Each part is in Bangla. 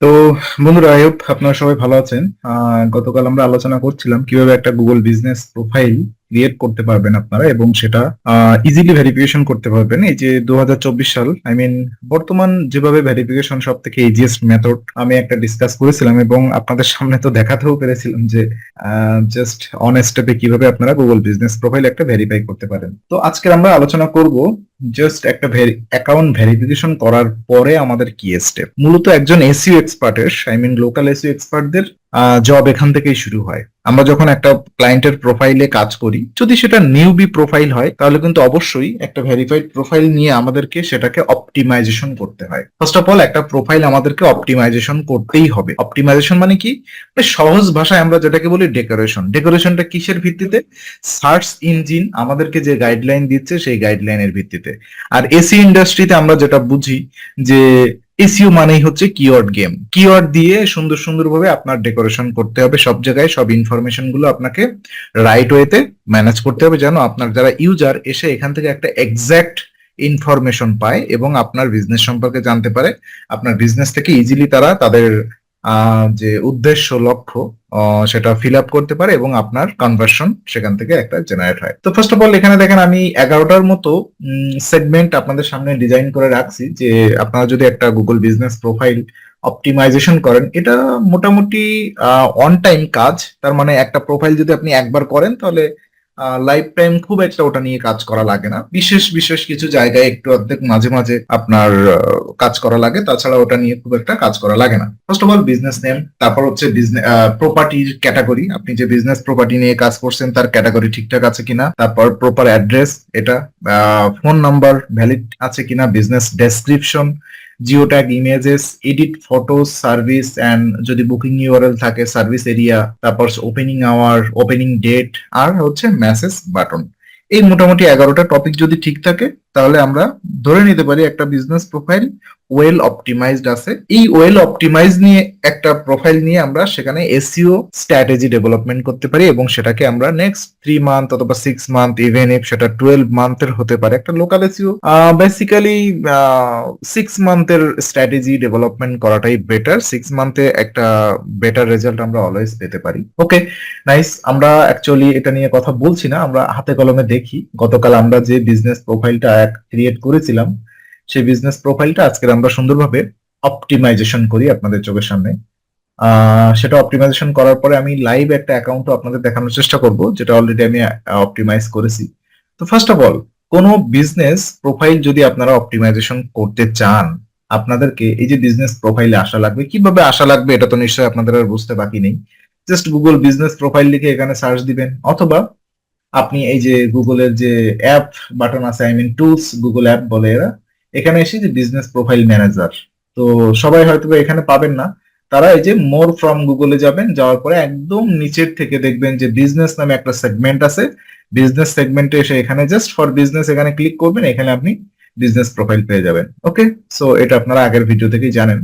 তো বন্ধুরা, আই হোপ আপনারা সবাই ভালো আছেন। গতকাল আমরা আলোচনা করছিলাম কিভাবে একটা গুগল বিজনেস প্রোফাইল ক্রিয়েট করতে পারবেন আপনারা, এবং সেটা ইজিলি ভেরিফিকেশন করতে পারবেন। এই যে 2024 সাল, আই মিন বর্তমান যেভাবে ভেরিফিকেশন সব থেকে ইজিয়েস্ট মেথড আমি একটা ডিসকাস করেছিলাম, এবং আপনাদের সামনে তো দেখাতেও পেরেছিলাম যে জাস্ট অন স্টেপে কিভাবে আপনারা গুগল বিজনেস প্রোফাইল একটা ভেরিফাই করতে পারেন। তো আজকে আমরা আলোচনা করব জাস্ট একটা অ্যাকাউন্ট ভেরিফিকেশন করার পরে আমাদের কি স্টেপ। মূলত একজন এসইও এক্সপার্টের, আই মিন লোকাল এসইও এক্সপার্টদের জব এখান থেকেই শুরু হয়। আমরা যখন একটা ক্লায়েন্টের প্রোফাইলে কাজ করি, যদি সেটা নিউবি প্রোফাইল হয়, তাহলে কিন্তু অবশ্যই একটা ভেরিফাইড প্রোফাইল নিয়ে আমাদেরকে সেটাকে অপটিমাইজেশন করতে হয়। ফার্স্ট অফ অল, একটা প্রোফাইল আমাদেরকে অপটিমাইজেশন করতেই হবে। অপটিমাইজেশন মানে কি? সহজ ভাষায় আমরা যেটাকে বলি ডেকোরেশন। ডেকোরেশনটা কিসের ভিত্তিতে? সার্চ ইঞ্জিন আমাদেরকে যে গাইডলাইন দিচ্ছে সেই গাইডলাইনের ভিত্তিতে। আর এসি ইন্ডাস্ট্রিতে আমরা যেটা বুঝি যে এসইও মানেই হচ্ছে কিওয়ার্ড গেম। কিওয়ার্ড দিয়ে সুন্দর সুন্দরভাবে আপনার ডেকোরেশন করতে হবে, সব জায়গায় সব ইনফরমেশন গুলো আপনাকে রাইট ওয়েতে ম্যানেজ করতে হবে, যেন আপনার যারা ইউজার এসে এখান থেকে একটা এক্সাক্ট ইনফরমেশন পায় এবং আপনার বিজনেস সম্পর্কে জানতে পারে। আপনার বিজনেস থেকে ইজিলি তারা তাদের যে উদ্দেশ্য লক্ষ্য সেটা ফিল আপ করতে পারে, এবং আপনার কনভার্সন সেখান থেকে একটা জেনারেট হয়। তো ফার্স্ট অফ অল, এখানে দেখেন আমি 11টার মতো সেগমেন্ট আপনাদের সামনে ডিজাইন করে রাখছি, যে আপনারা যদি একটা গুগল বিজনেস প্রোফাইল অপটিমাইজেশন করেন, এটা মোটামুটি অন টাইম কাজ। তার মানে একটা প্রোফাইল যদি আপনি একবার করেন, তাহলে লাইফ টাইম খুব একটা ওটা নিয়ে কাজ করা লাগে না। বিশেষ বিশেষ কিছু জায়গায় একটু অর্ধেক মাঝে মাঝে আপনার কাজ করা লাগে, তাছাড়া ওটা নিয়ে খুব একটা কাজ করা লাগে না। First of all business name, তারপর হচ্ছে বিজনেস প্রপার্টির ক্যাটাগরি, আপনি যে বিজনেস প্রপার্টি নিয়ে কাজ করছেন তার ক্যাটাগরি ঠিকঠাক আছে কিনা, তারপর প্রপার অ্যাড্রেস, এটা ফোন নাম্বার ভ্যালিড আছে কিনা, business description, geotag images, edit photos, service and যদি বুকিং ইউআরএল থাকে সার্ভিস এরিয়া, তারপর ওপেনিং আওয়ার, ওপেনিং ডেট, আর হচ্ছে মেসেজ বাটন। এই মোটামুটি 11টা টপিক যদি ঠিক থাকে, তাহলে আমরা ধরে নিতে পারি একটা বিজনেস প্রোফাইল ওয়েল অপটিমাইজড আছে। এই ওয়েল অপটিমাইজ নিয়ে একটা প্রোফাইল নিয়ে আমরা সেখানে এসইও স্ট্র্যাটেজি ডেভেলপমেন্ট করতে পারি, এবং সেটাকে আমরা নেক্সট 3 মান্থ অথবা 6 মান্থ, ইভেন ইফ সেটা 12 মান্থের হতে পারে, একটা লোকাল এসইও বেসিক্যালি 6 মান্থের স্ট্র্যাটেজি ডেভেলপমেন্ট করাটাই বেটার। 6 মান্থে একটা বেটার রেজাল্ট আমরা অলওয়েজ পেতে পারি। ওকে, নাইস। আমরা অ্যাকচুয়ালি এটা নিয়ে কথা বলছি না, আমরা হাতে কলমে দেখি। গতকাল আমরা যে বিজনেস প্রোফাইলটা ক্রিয়েট করেছিলাম, সেই বিজনেস প্রোফাইলটা আজকে আমরা সুন্দরভাবে অপটিমাইজেশন করি আপনাদের চোখের সামনে। সেটা অপটিমাইজেশন করার পরে আমি লাইভ একটা অ্যাকাউন্টও আপনাদের দেখানোর চেষ্টা করব, যেটা অলরেডি আমি অপটিমাইজ করেছি। তো ফার্স্ট অফ অল, কোনো বিজনেস প্রোফাইল যদি আপনারা অপটিমাইজেশন করতে চান, আপনাদেরকে এই যে বিজনেস প্রোফাইলে আসা লাগবে। কিভাবে আসা লাগবে এটা তো নিশ্চয়ই আপনাদের আর বুঝতে বাকি নেই। জাস্ট গুগল বিজনেস প্রোফাইল লিখে এখানে সার্চ দিবেন, অথবা আপনি এই যে গুগলের যে অ্যাপ বাটন আছে, I mean tools, Google app বলে এরা, এখানে এসে যে বিজনেস প্রোফাইল ম্যানেজার, তো সবাই হয়তো এখানে পাবেন না। তারা এই যে মোর ফ্রম গুগলে যাবেন, যাওয়ার পরে একদম নিচের থেকে দেখবেন যে বিজনেস নামে একটা সেগমেন্ট আছে। বিজনেস সেগমেন্টে এসে এখানে জাস্ট ফর বিজনেস এখানে ক্লিক করবেন, এখানে আপনি বিজনেস প্রোফাইল পেয়ে যাবেন। ওকে, সো এটা আপনারা আগের ভিডিও থেকেই জানেন।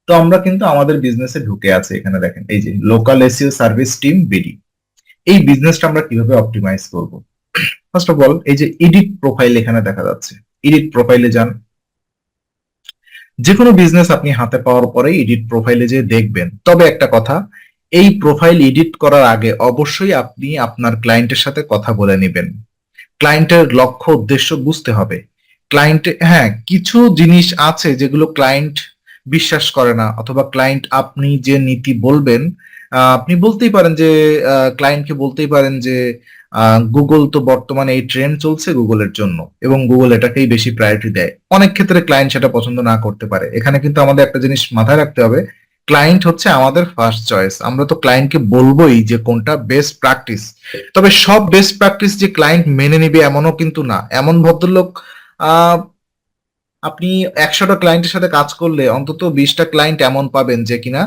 তো আমরা কিন্তু আমাদের বিজনেসে ঢুকে আছে, এখানে দেখেন এই যে local SEO service team BD. এই বিজনেসটা আমরা কিভাবে অপটিমাইজ করব? ফার্স্ট অফ অল, এই যে এডিট প্রোফাইল এখানে দেখা যাচ্ছে, এডিট প্রোফাইলে যান। যে কোনো বিজনেস আপনি হাতে পাওয়ার পরে এডিট প্রোফাইলে যে দেখবেন। তবে একটা কথা, এই প্রোফাইল এডিট করার আগে অবশ্যই আপনি আপনার ক্লায়েন্টের সাথে কথা বলে নেবেন। ক্লায়েন্টের লক্ষ্য উদ্দেশ্য বুঝতে হবে। ক্লায়েন্ট, হ্যাঁ, কিছু জিনিস আছে যেগুলো ক্লায়েন্ট বিশ্বাস করে না, অথবা ক্লায়েন্ট আপনি যে নীতি বলবেন, আপনি বলতেই পারেন যে ক্লায়েন্টকে বলতেই পারেন যে গুগল তো বর্তমানে এই ট্রেন্ড চলছে গুগলের জন্য, এবং গুগল এটাকেই বেশি প্রায়োরিটি দেয়। অনেক ক্ষেত্রে ক্লায়েন্ট সেটা পছন্দ না করতে পারে। এখানে কিন্তু আমাদের একটা জিনিস মাথায় রাখতে হবে, ক্লায়েন্ট হচ্ছে আমাদের ফার্স্ট চয়েস। আমরা তো ক্লায়েন্টকে বলবোই যে কোনটা বেস্ট প্র্যাকটিস। তবে সব বেস্ট প্র্যাকটিস যে ক্লায়েন্ট মেনে নিবে এমনও কিন্তু না। এমন ভদ্রলোক, আহ আপনি 100টা ক্লায়েন্টের সাথে কাজ করলে অন্তত 20টা ক্লায়েন্ট এমন পাবেন যে কিনা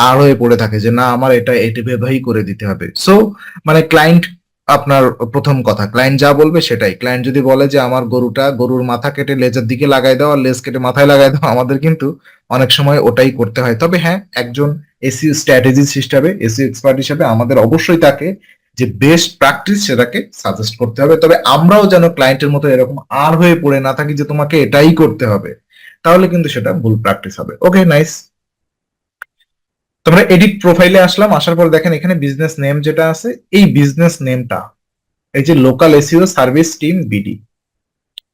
আর হয়ে পড়ে থাকে যে না, আমার এটা এভাবেই করে দিতে হবে। সো মানে ক্লায়েন্ট আপনার প্রথম কথা, ক্লায়েন্ট যা বলবে সেটাই। ক্লায়েন্ট যদি বলে যে আমার গরুর মাথা কেটে লেজের দিকে লাগাই দাও আর লেজ কেটে মাথায় লাগাই দাও, আমাদের কিন্তু অনেক সময় ওটাই করতে হয়। তবে হ্যাঁ, একজন এসইও স্ট্র্যাটেজিস্ট হিসাবে, এসইও এক্সপার্ট হিসাবে আমাদের অবশ্যই তাকে যে বেস্ট প্র্যাকটিস সেটাকে সাজেস্ট করতে হবে। তবে আমরাও যেন ক্লায়েন্টের মতো এরকম আর হয়ে পড়ে না থাকি যে তোমাকে এটাই করতে হবে, তাহলে কিন্তু সেটা ভুল প্র্যাকটিস হবে। ওকে, নাইস। তোমরা এডিট প্রোফাইলে আসলাম, আসার পর দেখেন এখানে বিজনেস নেম যেটা আছে, এই বিজনেস নেমটা, এই যে local SEO service team BD,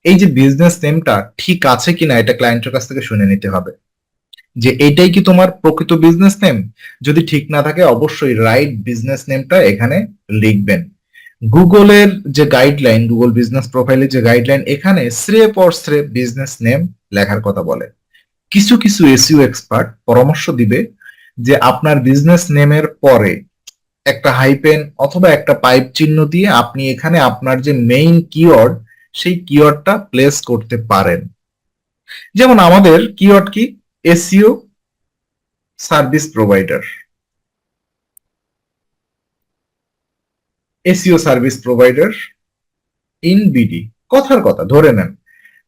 এই যে বিজনেস নেমটা ঠিক আছে কিনা এটা ক্লায়েন্টের কাছ থেকে শুনে নিতে হবে যে এইটাই কি তোমার প্রকৃত বিজনেস নেম। যদি ঠিক না থাকে অবশ্যই রাইট বিজনেস নেমটা এখানে লিখবেন। গুগলের যে গাইডলাইন, গুগল বিজনেস প্রোফাইলের যে গাইডলাইন, এখানে স্রেফ অর স্রেফ বিজনেস নেম লেখার কথা বলে। কিছু কিছু এসইও এক্সপার্ট পরামর্শ দিবে যে আপনার বিজনেস নেমের পরে একটা হাইপেন অথবা একটা পাইপ চিহ্ন দিয়ে আপনি এখানে আপনার যে মেইন কিওয়ার্ড, সেই কিওয়ার্ডটা প্লেস করতে পারেন। যেমন আমাদের কিওয়ার্ড কি, SEO service provider, SEO service provider in BD, কথার কথা ধরে নেন।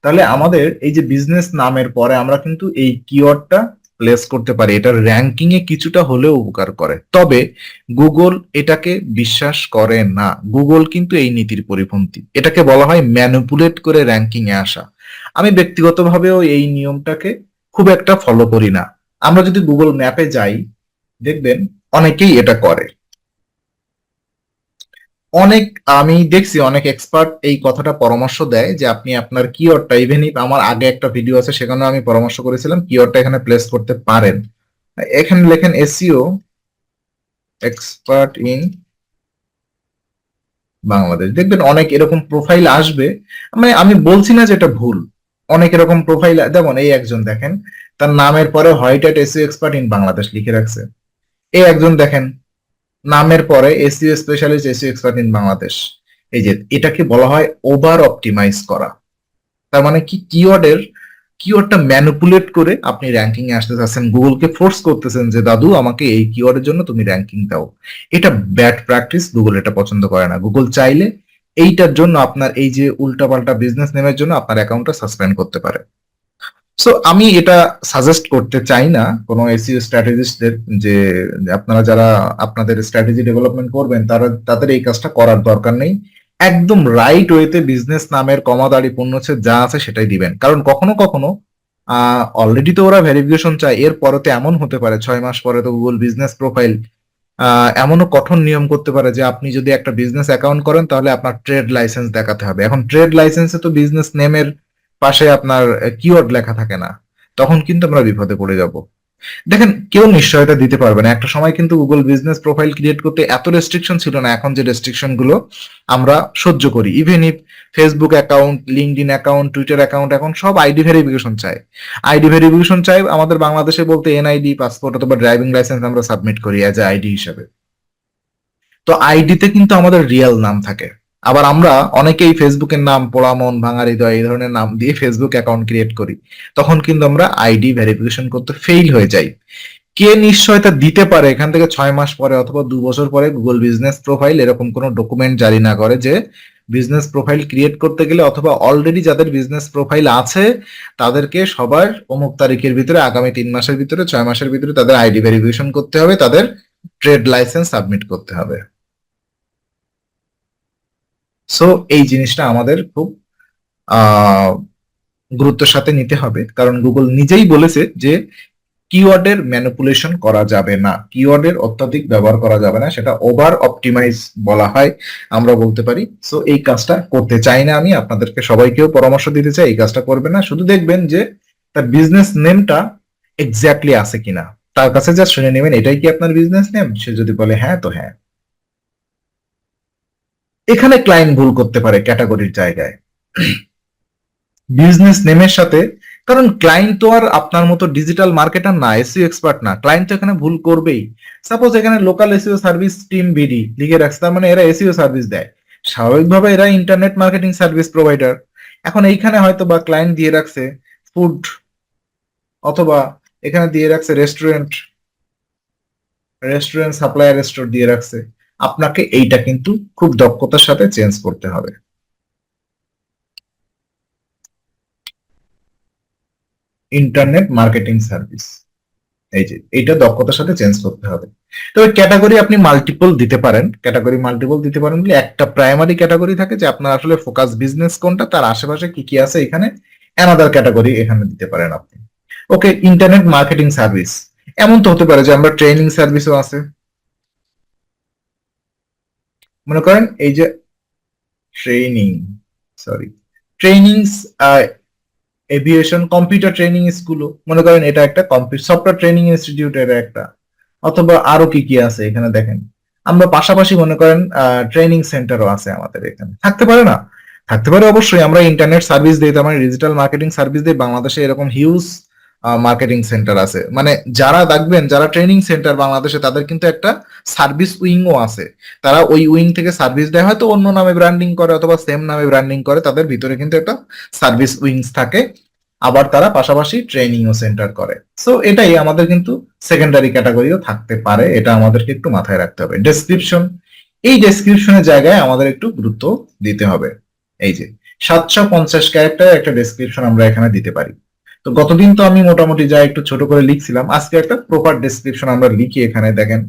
তাহলে আমাদের এই যে বিজনেস নামের পরে আমরা কিন্তু এই কিওয়ার্ডটা প্লেস করতে পারি, এটা র্যাঙ্কিং এ কিছুটা হলেও উপকার করে। তবে গুগল এটাকে বিশ্বাস করে না, গুগল কিন্তু এই নীতির পরিপন্থী, এটাকে বলা হয় ম্যানিপুলেট করে র্যাঙ্কিং এ আসা। আমি ব্যক্তিগতভাবেও এই নিয়মটাকে খুব একটা ফলো করি না। আমরা যদি গুগল ম্যাপে যাই দেখবেন অনেকেই এটা করে। অনেক, আমি দেখছি অনেক এক্সপার্ট এই কথাটা পরামর্শ দেয় যে আপনি আপনার কিওয়ার্ডটা, ইভেন ইফ আমার আগে একটা ভিডিও আছে সেখানেও আমি পরামর্শ করেছিলাম, কিওয়ার্ডটা এখানে প্লেস করতে পারেন। এখানে লেখেন এসইও এক্সপার্ট ইন বাংলাদেশ, দেখবেন অনেক এরকম প্রোফাইল আসবে। মানে আমি বলছি না যে এটা ভুল, অনেক এরকম প্রোফাইল, যেমন এই একজন দেখেন তার নামের পরে white at SEO expert in Bangladesh লিখে রাখছে। এই একজন দেখেন নামের পরে SEO specialist SEO expert in Bangladesh. এই যে এটাকে বলা হয় ওভার অপটিমাইজ করা। তার মানে কি, কিওয়ার্ডটা ম্যানিপুলেট করে আপনি র্যাঙ্কিং এ আসতে চাচ্ছেন, গুগলকে ফোর্স করতেছেন যে দাদু আমাকে এই কিওয়ার্ডের জন্য তুমি র্যাঙ্কিং দাও। এটা ব্যাড প্র্যাকটিস, গুগল এটা পছন্দ করে না। গুগল চাইলে এইটার জন্য আপনার এই যে উল্টাপাল্টা বিজনেস নেমের জন্য আপনার অ্যাকাউন্টটা সাসপেন্ড করতে পারে। সো আমি এটা সাজেস্ট করতে চাই না কোনো এসইও স্ট্র্যাটেজিস্টদের যে আপনারা যারা আপনাদের স্ট্র্যাটেজি ডেভেলপমেন্ট করবেন তারা, তাদের এই কাজটা করার দরকার নেই। একদম রাইট ওয়েতে বিজনেস নামের কমাদারি পূর্ণচ্ছেদ যা আছে সেটাই দিবেন। কারণ কখনো কখনো অলরেডি তো ওরা ভেরিফিকেশন চায়, এর পরে তো এমন হতে পারে 6 মাস পরে তো গুগল বিজনেস প্রোফাইল এমনও কঠোর নিয়ম করতে পারে যে আপনি যদি একটা বিজনেস অ্যাকাউন্ট করেন তাহলে আপনার ট্রেড লাইসেন্স দেখাতে হবে। এখন ট্রেড লাইসেন্সে তো বিজনেস নেমের পাশে আপনার কিওয়ার্ড লেখা থাকে না, তখন কিন্তু আমরা বিপদে পড়ে যাব। দেখেন কেউ নিশ্চয়তা দিতে পারবে না, একটা সময় কিন্তু গুগল বিজনেস প্রোফাইল ক্রিয়েট করতে এত রেস্ট্রিকশন ছিল না, এখন যে রেস্ট্রিকশন গুলো আমরা সহ্য করি। Even if Facebook account, LinkedIn account, Twitter account এখন সব আইডি ভেরিফিকেশন চায়। আইডি ভেরিফিকেশন চাই আমাদের বাংলাদেশে বলতে এনআইডি, পাসপোর্ট অথবা ড্রাইভিং লাইসেন্স আমরা সাবমিট করি অ্যাজ এ আইডি হিসাবে। তো আইডিতে কিন্তু আমাদের রিয়েল নাম থাকে। আবার আমরা অনেকেই ফেসবুকের নাম পোড়ামন, ভাঙা হৃদয় এই ধরনের নাম দিয়ে ফেসবুক অ্যাকাউন্ট ক্রিয়েট করি, তখন কিন্তু আমরা আইডি ভেরিফিকেশন করতে ফেইল হয়ে যাই। কে নিশ্চয়তা দিতে পারে এখান থেকে 6 মাস পরে অথবা 2 বছর পরে গুগল বিজনেস প্রোফাইল এরকম কোনো ডকুমেন্ট জারি না করে যে বিজনেস প্রোফাইল ক্রিয়েট করতে গেলে অথবা অলরেডি যাদের বিজনেস প্রোফাইল আছে তাদেরকে সবার অমুক তারিখের ভিতরে, আগামী 3 মাসের ভিতরে, 6 মাসের ভিতরে তাদের আইডি ভেরিফিকেশন করতে হবে, তাদের ট্রেড লাইসেন্স সাবমিট করতে হবে। সো এই জিনিসটা আমাদের খুব আহ গুরুত্বের সাথে নিতে হবে, কারণ গুগল নিজেই বলেছে যে কিওয়ার্ডের ম্যানিপুলেশন করা যাবে না, কিওয়ার্ডের অত্যাধিক ব্যবহার করা যাবে না, সেটা ওভার অপটিমাইজ বলা হয় আমরা বলতে পারি। সো এই কাজটা করতে চাই না, আমি আপনাদেরকে সবাইকেও পরামর্শ দিতে চাই এই কাজটা করবে না। শুধু দেখবেন যে তার বিজনেস নেমটা এক্স্যাক্টলি আছে কিনা, তার কাছে যা শুনে নেবেন এটাই কি আপনার বিজনেস নেম, সে যদি বলে হ্যাঁ তো হ্যাঁ। এখানে ক্লায়েন্ট ভুল করতে পারে ক্যাটাগরির জায়গায় বিজনেস নেমের সাথে, কারণ ক্লায়েন্ট তো আর আপনার মতো ডিজিটাল মার্কেটার না, এসইও এক্সপার্ট না, ক্লায়েন্ট তো এখানে ভুল করবেই। সাপোজ এখানে local SEO service team BD লিখে রাখছে, তার মানে এরা এসইও সার্ভিস দেয়, স্বাভাবিকভাবে এরা ইন্টারনেট মার্কেটিং সার্ভিস প্রোভাইডার। এখন এইখানে হয়তো বা ক্লায়েন্ট দিয়ে রাখছে ফুড, অথবা এখানে দিয়ে রাখছে রেস্টুরেন্ট, রেস্টুরেন্ট সাপ্লায়ার স্টোর দিয়ে রাখছে। আপনাকে এইটা কিন্তু খুব দক্ষতার সাথে চেঞ্জ করতে হবে। ইন্টারনেট মার্কেটিং সার্ভিস, এই যে এইটা দক্ষতার সাথে চেঞ্জ করতে হবে। তবে ক্যাটাগরি আপনি মাল্টিপল দিতে পারেন, ক্যাটাগরি মাল্টিপল দিতে পারেন বলে একটা প্রাইমারি ক্যাটাগরি থাকে যে আপনার আসলে ফোকাস বিজনেস কোনটা, তার আশেপাশে কি কি আছে এখানে অ্যানাদার ক্যাটাগরি এখানে দিতে পারেন আপনি। ওকে, ইন্টারনেট মার্কেটিং সার্ভিস, এমন তো হতে পারে যে আমরা ট্রেনিং সার্ভিসও আছে, মনে করেন এই যে training, sorry, training, aviation, computer training স্কুলও মনে করেন এটা একটা সফটওয়্যার ট্রেনিং ইনস্টিটিউটের একটা, অথবা আরো কি কি আছে এখানে দেখেন। আমরা পাশাপাশি মনে করেন ট্রেনিং সেন্টারও আছে আমাদের এখানে, থাকতে পারে না? থাকতে পারে অবশ্যই। আমরা ইন্টারনেট সার্ভিস দিই, তার মানে ডিজিটাল মার্কেটিং সার্ভিস দিই, বাংলাদেশে এরকম হিউজ মার্কেটিং সেন্টার আছে। মানে যারা দেখবেন যারা ট্রেনিং সেন্টার বাংলাদেশে, তাদের কিন্তু একটা সার্ভিস উইংও আছে। তারা ওই উইং থেকে সার্ভিস দেয়, হয়তো অন্য নামে ব্র্যান্ডিং করে অথবা সেম নামে ব্র্যান্ডিং করে, তাদের ভিতরে কিন্তু একটা সার্ভিস উইংস থাকে। আবার তারা পাশাপাশি ট্রেনিংও সেন্টার করে। সো এটাই আমাদের কিন্তু সেকেন্ডারি ক্যাটাগরিও থাকতে পারে, এটা আমাদেরকে একটু মাথায় রাখতে হবে। ডেসক্রিপশন, এই ডেসক্রিপশনের জায়গায় আমাদের একটু গুরুত্ব দিতে হবে। এই যে 750 ক্যারেক্টার একটা ডেসক্রিপশন আমরা এখানে দিতে পারি। তো গতদিন তো আমি মোটামুটি যা একটু ছোট করে লিখছিলাম, আজকে একটা প্রপার ডেসক্রিপশন আমরা লিখি। এখানে দেখেন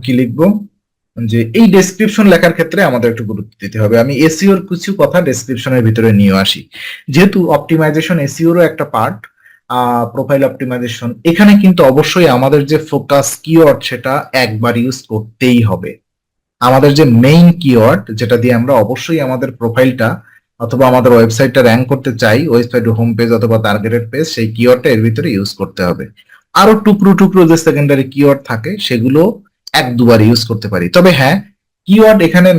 কি লিখবো, যে এই ডেসক্রিপশন লেখার ক্ষেত্রে আমাদের একটু গুরুত্ব দিতে হবে। আমি এসইওর কিছু কথা ডেসক্রিপশনের ভিতরে নিয়ে আসি, যেহেতু অপটিমাইজেশন এসইওরও একটা পার্ট, প্রোফাইল অপটিমাইজেশন, এখানে কিন্তু অবশ্যই আমাদের যে ফোকাস কিওয়ার্ড সেটা একবার ইউজ করতেই হবে। আমাদের যে মেইন কিওয়ার্ড যেটা দিয়ে আমরা অবশ্যই আমাদের প্রোফাইলটা অথবা আমাদের ওয়েবসাইটটা র্যাঙ্ক করতে চাই, ওয়েবসাইট হোম পেজ অথবা টার্গেটেড পেজ, সেই কিওয়ার্ডটা এর ভিতরে ইউজ করতে হবে। আরো টুকরো টুকরো যে সেকেন্ডারি কিওয়ার্ড থাকে সেগুলো এক দুবার ইউজ করতে পারি। তবে হ্যাঁ, কিওয়ার্ড এখানে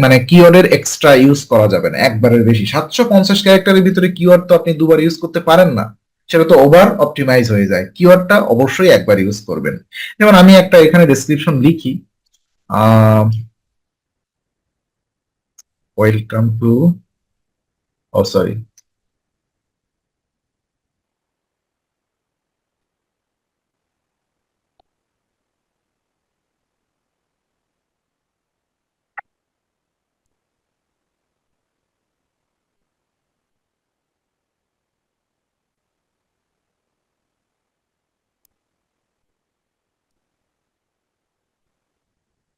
মানে কিওয়ার্ডের এক্সট্রা ইউজ করা যাবে না একবারের বেশি। 750 ক্যারেক্টারের ভিতরে কিওয়ার্ড তো আপনি দুবার ইউজ করতে পারেন না, সেটা তো ওভার অপটিমাইজ হয়ে যায়। কিওয়ার্ডটা অবশ্যই একবার ইউজ করবেন। যেমন আমি একটা এখানে ডেসক্রিপশন লিখি, ওয়েলকাম টু, ও সরি,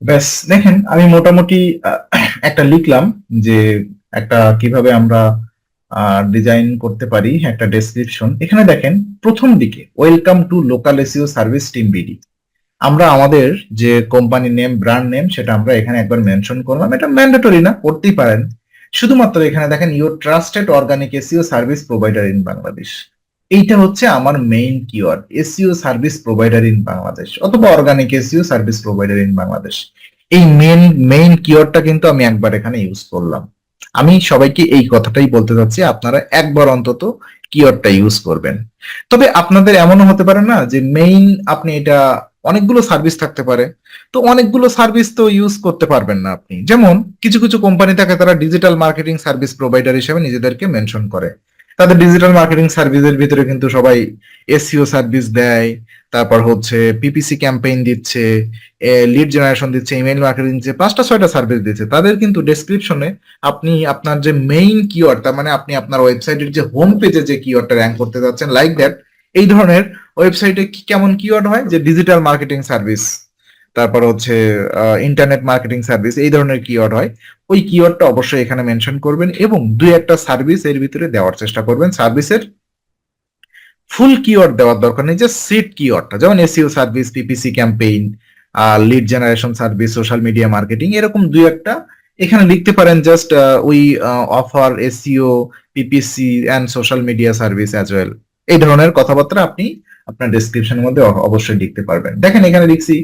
ব্যাস দেখেন আমি মোটামুটি একটা লিখলাম যে একটা কিভাবে আমরা ডিজাইন করতে পারি একটা ডেসক্রিপশন। এখানে দেখেন প্রথম দিকে welcome to local SEO service team BD, আমরা আমাদের যে কোম্পানি নেম, ব্র্যান্ড নেম, সেটা আমরা এখানে একবার মেনশন করলাম। এটা ম্যান্ডেটরি না, করতেই পারেন। শুধুমাত্র এখানে দেখেন your trusted organic SEO service provider in Bangladesh, এইটা হচ্ছে আমার main keyword, SEO service provider in Bangladesh অথবা organic SEO service provider in Bangladesh. এই মেইন কিওয়ার্ডটা কিন্তু আমি একবার এখানে ইউজ করলাম। আমি সবাইকে এই কথাটাই বলতে চাচ্ছি, আপনারা একবার অন্তত কিওয়ার্ডটা ইউজ করবেন। তবে আপনাদের এমনও হতে পারে না যে মেইন, আপনি এটা অনেকগুলো সার্ভিস থাকতে পারে, তো অনেকগুলো সার্ভিস তো ইউজ করতে পারবেন না আপনি। যেমন কিছু কিছু কোম্পানি থাকে তারা ডিজিটাল মার্কেটিং সার্ভিস প্রোভাইডার হিসেবে নিজেদেরকে মেনশন করে। তাদের ডিজিটাল মার্কেটিং সার্ভিসের ভিতরে কিন্তু সবাই এসইও সার্ভিস দেয়, তারপর হচ্ছে পিপিসি ক্যাম্পেইন দিচ্ছে, লিড জেনারেশন দিচ্ছে, ইমেইল মার্কেটিং দিচ্ছে, 5টা 6টা সার্ভিস দিচ্ছে। তাদের কিন্তু ডেসক্রিপশনে আপনি আপনার যে মেইন কিওয়ার্ড, তার মানে আপনি আপনার ওয়েবসাইটের যে হোম পেজে যে কিওয়ার্ডটা র্যাঙ্ক করতে যাচ্ছেন, লাইক দ্যাট, এই ধরনের ওয়েবসাইটে কেমন কিওয়ার্ড হয় যে ডিজিটাল মার্কেটিং সার্ভিস, তারপর হচ্ছে ইন্টারনেট মার্কেটিং সার্ভিস, এই ধরনের কিওয়ার্ড হয়। ওই কিওয়ার্ডটা অবশ্যই এখানে মেনশন করবেন এবং দুই একটা সার্ভিস এর ভিতরে দেওয়ার চেষ্টা করবেন। সার্ভিসের ফুল কিওয়ার্ড দেওয়ার দরকার নেই, যে সিট কিওয়ার্ডটা, যেমন SEO service, PPC campaign, lead generation service, social media marketing, এরকম দুই একটা এখানে লিখতে পারেন। Just we offer SEO, PPC and social media service as well, এই ধরনের কথাবার্তা আপনি আপনার ডেসক্রিপশনের মধ্যে অবশ্যই লিখতে পারবেন। দেখেন এখানে লিখছি,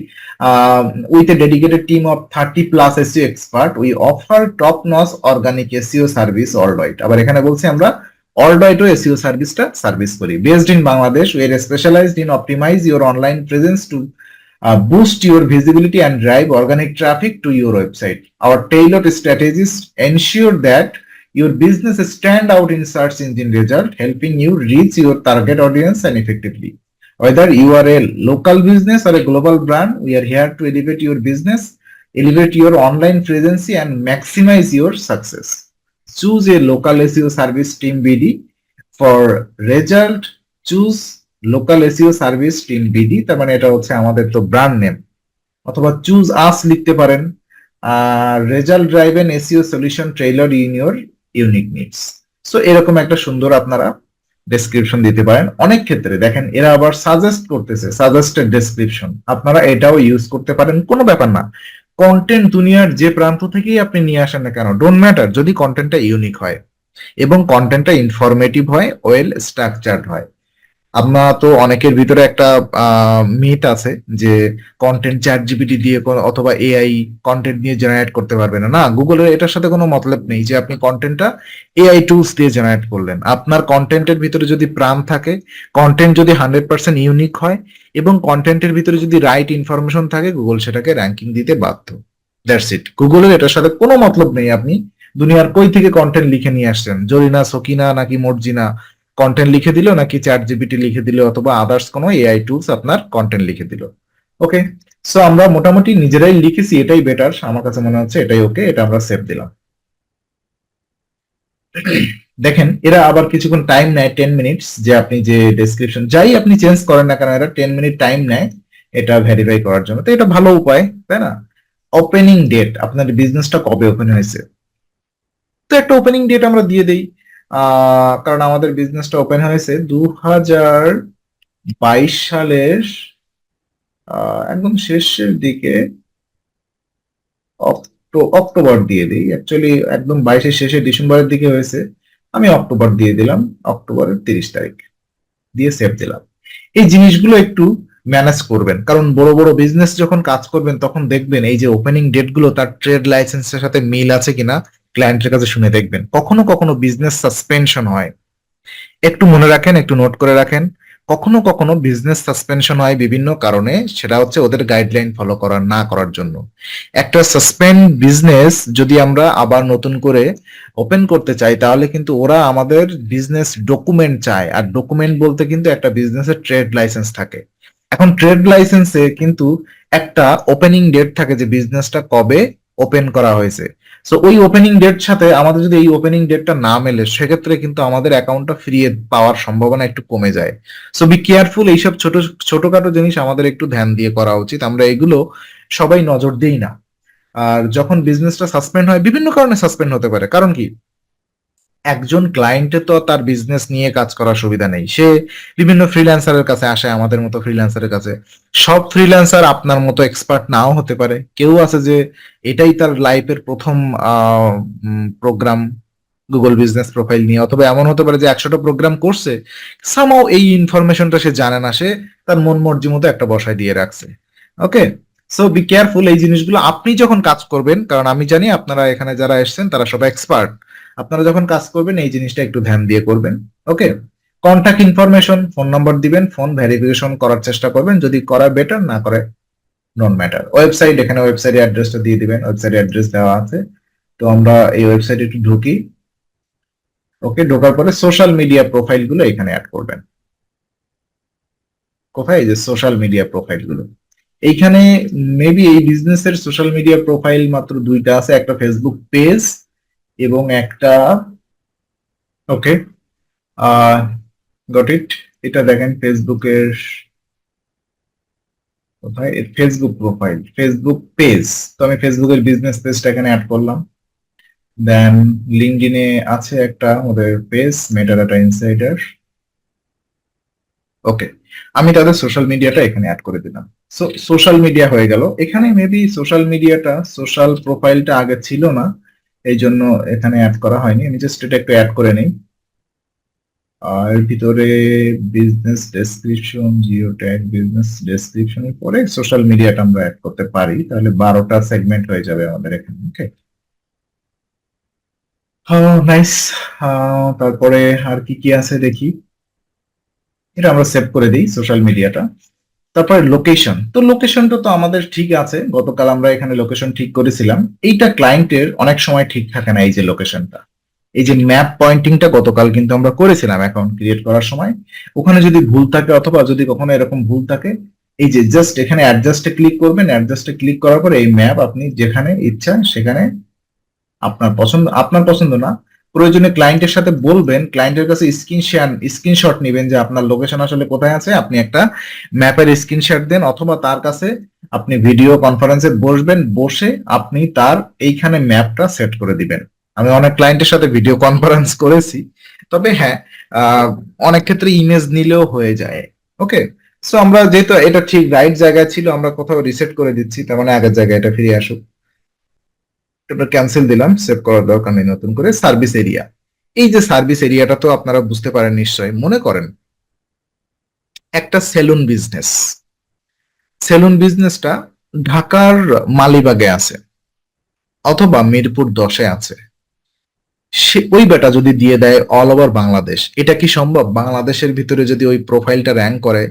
with a dedicated team of 30+ SEO expert we offer top notch organic SEO service world wide. আবার এখানে বলছি আমরা ওয়ার্ল্ড ওয়াইড এসইও সার্ভিসটা সার্ভিস করি। Based in Bangladesh, we are specialized in optimize your online presence to boost your visibility and drive organic traffic to your website. Our tailored strategies ensure that your business stand out in search engine result, helping you reach your target audience and effectively. Whether you are a local business or a global brand, we are here to elevate your business, elevate your online presence and maximize your success. Choose a local SEO service team BD. For result, choose local SEO service team BD, তার মানে এটা হচ্ছে আমাদের তো ব্র্যান্ড নেম। অথবা চুজ আস লিখতে পারেন, result driven SEO solution tailored in your unique needs. So এরকম একটা সুন্দর আপনারা ডেসক্রিপশন দিতে পারেন। অনেক ক্ষেত্রে দেখেন এরা আবার সাজেস্ট করতেছে, সাজেস্টেড ডেসক্রিপশন, আপনারা এটাও ইউজ করতে পারেন, কোনো ব্যাপার না। কন্টেন্ট দুনিয়ার যে প্রান্ত থেকেই আপনি নিয়ে আসেন না কেন, ডোন্ট ম্যাটার, যদি কন্টেন্টটা ইউনিক হয় এবং কন্টেন্টটা ইনফরমেটিভ হয়, ওয়েল স্ট্রাকচার্ড হয়। আপনার তো অনেকের ভিতরে একটা মিথ আছে যে কন্টেন্ট চ্যাট জিপিটি দিয়ে অথবা এআই কন্টেন্ট নিয়ে জেনারেট করতে পারবে না। না, গুগলের এটার সাথে কোনো মতলব নেই যে আপনি কন্টেন্টটা এআই টুলস দিয়ে জেনারেট করলেন। আপনার কন্টেন্টের ভিতরে যদি প্রাণ থাকে, কন্টেন্ট যদি 100% ইউনিক হয় এবং কন্টেন্টের ভিতরে যদি রাইট ইনফরমেশন থাকে, গুগল সেটাকে র্যাঙ্কিং দিতে বাধ্য। That's it. গুগলের এটার সাথে কোনো মতলব নেই আপনি দুনিয়ার কই থেকে কন্টেন্ট লিখে নিয়ে আসছেন, জরিনা, সকিনা নাকি মর্জিনা কন্টেন্ট লিখে দিল, নাকি চ্যাট জিপিটি লিখে দিল, অথবা আদার্স কোনো এআই টুলস আপনার কন্টেন্ট লিখে দিল। ওকে, সো আমরা মোটামুটি নিজেরাই লিখেছি, এটাই বেটার আমার কাছে মনে হচ্ছে, এটাই ওকে, এটা আমরা সেভ দিলাম। দেখেন এরা আবার কিছুক্ষণ টাইম নেয়, 10 মিনিটস, যে আপনি যে ডেসক্রিপশন যাই আপনি চেঞ্জ করেন না কেন, এরা 10 মিনিট টাইম নেয় এটা ভেরিফাই করার জন্য। তো এটা ভালো উপায়, তাই না? ওপেনিং ডেট, আপনার বিজনেসটা কবে ওপেন হয়েছে, তো একটা ওপেনিং ডেট আমরা দিয়ে দেই। কারণ আমাদের বিজনেসটা ওপেন হয়েছে 2022 সালের একদম শেষের দিকে, অক্টোবর দিয়ে দিই, অ্যাকচুয়ালি একদম 22-এর শেষে ডিসেম্বরের দিকে হয়েছে, আমি অক্টোবর দিয়ে দিলাম, অক্টোবরের 30 তারিখ দিয়ে সেভ দিলাম। এই জিনিসগুলো একটু ম্যানেজ করবেন, কারণ বড় বড় বিজনেস যখন কাজ করবেন তখন দেখবেন এই যে ওপেনিং ডেট গুলো তার ট্রেড লাইসেন্সের সাথে মিল আছে কিনা ক্লায়েন্টের কাছে শুনে দেখবেন। কখনো কখনো বিজনেস সাসপেনশন হয়, একটু মনে রাখেন, একটু নোট করে রাখেন। কখনো কখনো বিজনেস সাসপেনশন হয় বিভিন্ন কারণে, সেটা হচ্ছে ওদের গাইডলাইন ফলো করার না করার জন্য। একটা সাসপেন্ড বিজনেস যদি আমরা আবার নতুন করে ওপেন করতে চাই, তাহলে কিন্তু ওরা আমাদের বিজনেস ডকুমেন্ট চায়, আর ডকুমেন্ট বলতে কিন্তু একটা বিজনেসের ট্রেড লাইসেন্স থাকে। এখন ট্রেড লাইসেন্সে কিন্তু একটা ওপেনিং ডেট থাকে যে বিজনেসটা কবে ওপেন করা হয়েছে। সো ওই ওপেনিং ডেট সাথে আমাদের যদি এই ওপেনিং ডেটটা না মেলে, সেক্ষেত্রে কিন্তু আমাদের অ্যাকাউন্টটা ফিরিয়ে পাওয়ার সম্ভাবনা একটু কমে যায়। সো বি কেয়ারফুল, এইসব ছোটখাটো জিনিস আমাদের একটু ধ্যান দিয়ে করা উচিত, আমরা এগুলো সবাই নজর দিই না। আর যখন বিজনেসটা সাসপেন্ড হয়, বিভিন্ন কারণে সাসপেন্ড হতে পারে, কারণ কি, একজন ক্লায়েন্টে তো তার বিজনেস নিয়ে কাজ করার সুবিধা নেই, সে বিভিন্ন ফ্রিল্যান্সারের কাছে আসে, আমাদের মতো ফ্রিল্যান্সারের কাছে। সব ফ্রিল্যান্সার আপনার মতো এক্সপার্ট নাও হতে পারে, কেউ আছে যে এটাই তার লাইফের প্রথম প্রোগ্রাম গুগল বিজনেস প্রোফাইল নিয়ে, অথবা এমন হতে পারে যে 100টা প্রোগ্রাম করছে, সামহাও এই ইনফরমেশনটা সে জানে না, সে তার মন মর্জি মতো একটা বসায় দিয়ে রাখছে। ওকে, সো বি কেয়ারফুল এই জিনিসগুলো আপনি যখন কাজ করবেন, কারণ আমি জানি আপনারা এখানে যারা এসেছেন তারা সবাই এক্সপার্ট, আপনারা যখন কাজ করবেন এই জিনিসটা একটু ধ্যান দিয়ে করবেন। ওকে, কন্ট্যাক্ট ইনফরমেশন, ফোন নাম্বার দিবেন, ফোন ভেরিফিকেশন করার চেষ্টা করবেন, যদি করা বেটার, না করে নন ম্যাটার। ওয়েবসাইট, এখানে ওয়েবসাইটের অ্যাড্রেসটা দিয়ে দিবেন, ওয়েবসাইটের অ্যাড্রেস দেওয়া আছে। তো আমরা এই ওয়েবসাইটে একটু ঢুকি। ওকে, ঢোকার পরে সোশ্যাল মিডিয়া প্রোফাইল গুলো এখানে অ্যাড করবেন। কোথায়? এই যে সোশ্যাল মিডিয়া প্রোফাইল গুলো এইখানে। মেবি এই বিজনেসের সোশ্যাল মিডিয়া প্রোফাইল মাত্র দুইটা আছে, একটা ফেসবুক পেজ এবং একটা, ওকে, গট ইট, এটা দেখেন ফেসবুকের কোথায়, ফেসবুক প্রোফাইল, ফেসবুক পেজ। তো আমি ফেসবুকের বিজনেস পেজটা এখানে অ্যাড করলাম। দেন লিঙ্কডইনে আছে একটা ওদের পেজ, মেটাডাটা ইনসাইডার। ওকে, আমি তাদের সোশ্যাল মিডিয়াটা এখানে অ্যাড করে দিলাম। সো সোশ্যাল মিডিয়া হয়ে গেল। এখানে মেবি সোশ্যাল মিডিয়াটা, সোশ্যাল প্রোফাইলটা আগে ছিল না, এই জন্য এখানে অ্যাড করা হয়নি। আমি জাস্ট এটা একটু অ্যাড করে নিই। আর এর ভিতরে business description, geo tag, business ডেসক্রিপশনের পরে সোশ্যাল মিডিয়াটা আমরা অ্যাড করতে পারি, তাহলে 12টা সেগমেন্ট হয়ে যাবে আমাদের এখানে। ওকে, নাইস। তারপরে আর কি কি আছে দেখি, এটা আমরা সেভ করে দিই সোশ্যাল মিডিয়াটা। তারপরে লোকেশন, তো লোকেশনটা তো আমাদের ঠিক আছে, গতকাল আমরা এখানে লোকেশন ঠিক করেছিলাম। এইটা ক্লায়েন্টের অনেক সময় ঠিক থাকে না, এই যে লোকেশনটা, এই যে ম্যাপ পয়েন্টিংটা গতকাল কিন্তু আমরা করেছিলাম অ্যাকাউন্ট ক্রিয়েট করার সময়। ওখানে যদি ভুল থাকে, অথবা যদি কখনো এরকম ভুল থাকে, এই যে জাস্ট এখানে অ্যাডজাস্টে ক্লিক করবেন, অ্যাডজাস্টে ক্লিক করার পরে এই ম্যাপ আপনি যেখানে ইচ্ছা সেখানে, আপনার পছন্দ না, প্রয়োজনে ক্লায়েন্টের সাথে বলবেন, ক্লায়েন্টের কাছে স্ক্রিনশট নেবেন যে আপনার লোকেশন আসলে কোথায় আছে, আপনি একটা ম্যাপের স্ক্রিনশট দেন, অথবা তার কাছে আপনি ভিডিও কনফারেন্সে বসবেন, বসে আপনি তার এইখানে ম্যাপটা সেট করে দিবেন। আমি অনেক ক্লায়েন্টের সাথে ভিডিও কনফারেন্স করেছি, তবে হ্যাঁ, আহ, অনেক ক্ষেত্রে ইমেজ নিলেও হয়ে যায়। ওকে, সো আমরা যেহেতু এটা ঠিক রাইট জায়গায় ছিল, আমরা কোথাও রিসেট করে দিচ্ছি, তার মানে আগের জায়গায় এটা ফিরে আসুক। এটা ক্যান্সেল দিলাম, সেভ করার দরকার নেই নতুন করে। সার্ভিস এরিয়া, এই যে সার্ভিস এরিয়াটা তো আপনারা বুঝতে পারেন নিশ্চয়ই। মনে করেন একটা সেলুন বিজনেস, সেলুন বিজনেসটা ঢাকার মালিবাগে আছে অথবা মিরপুর 10-এ আছে। সে ওই বেটা যদি দিয়ে দেয় অল ওভার বাংলাদেশ, এটা কি সম্ভব? বাংলাদেশের ভিতরে যদি ওই প্রোফাইলটা র্যাঙ্ক করে,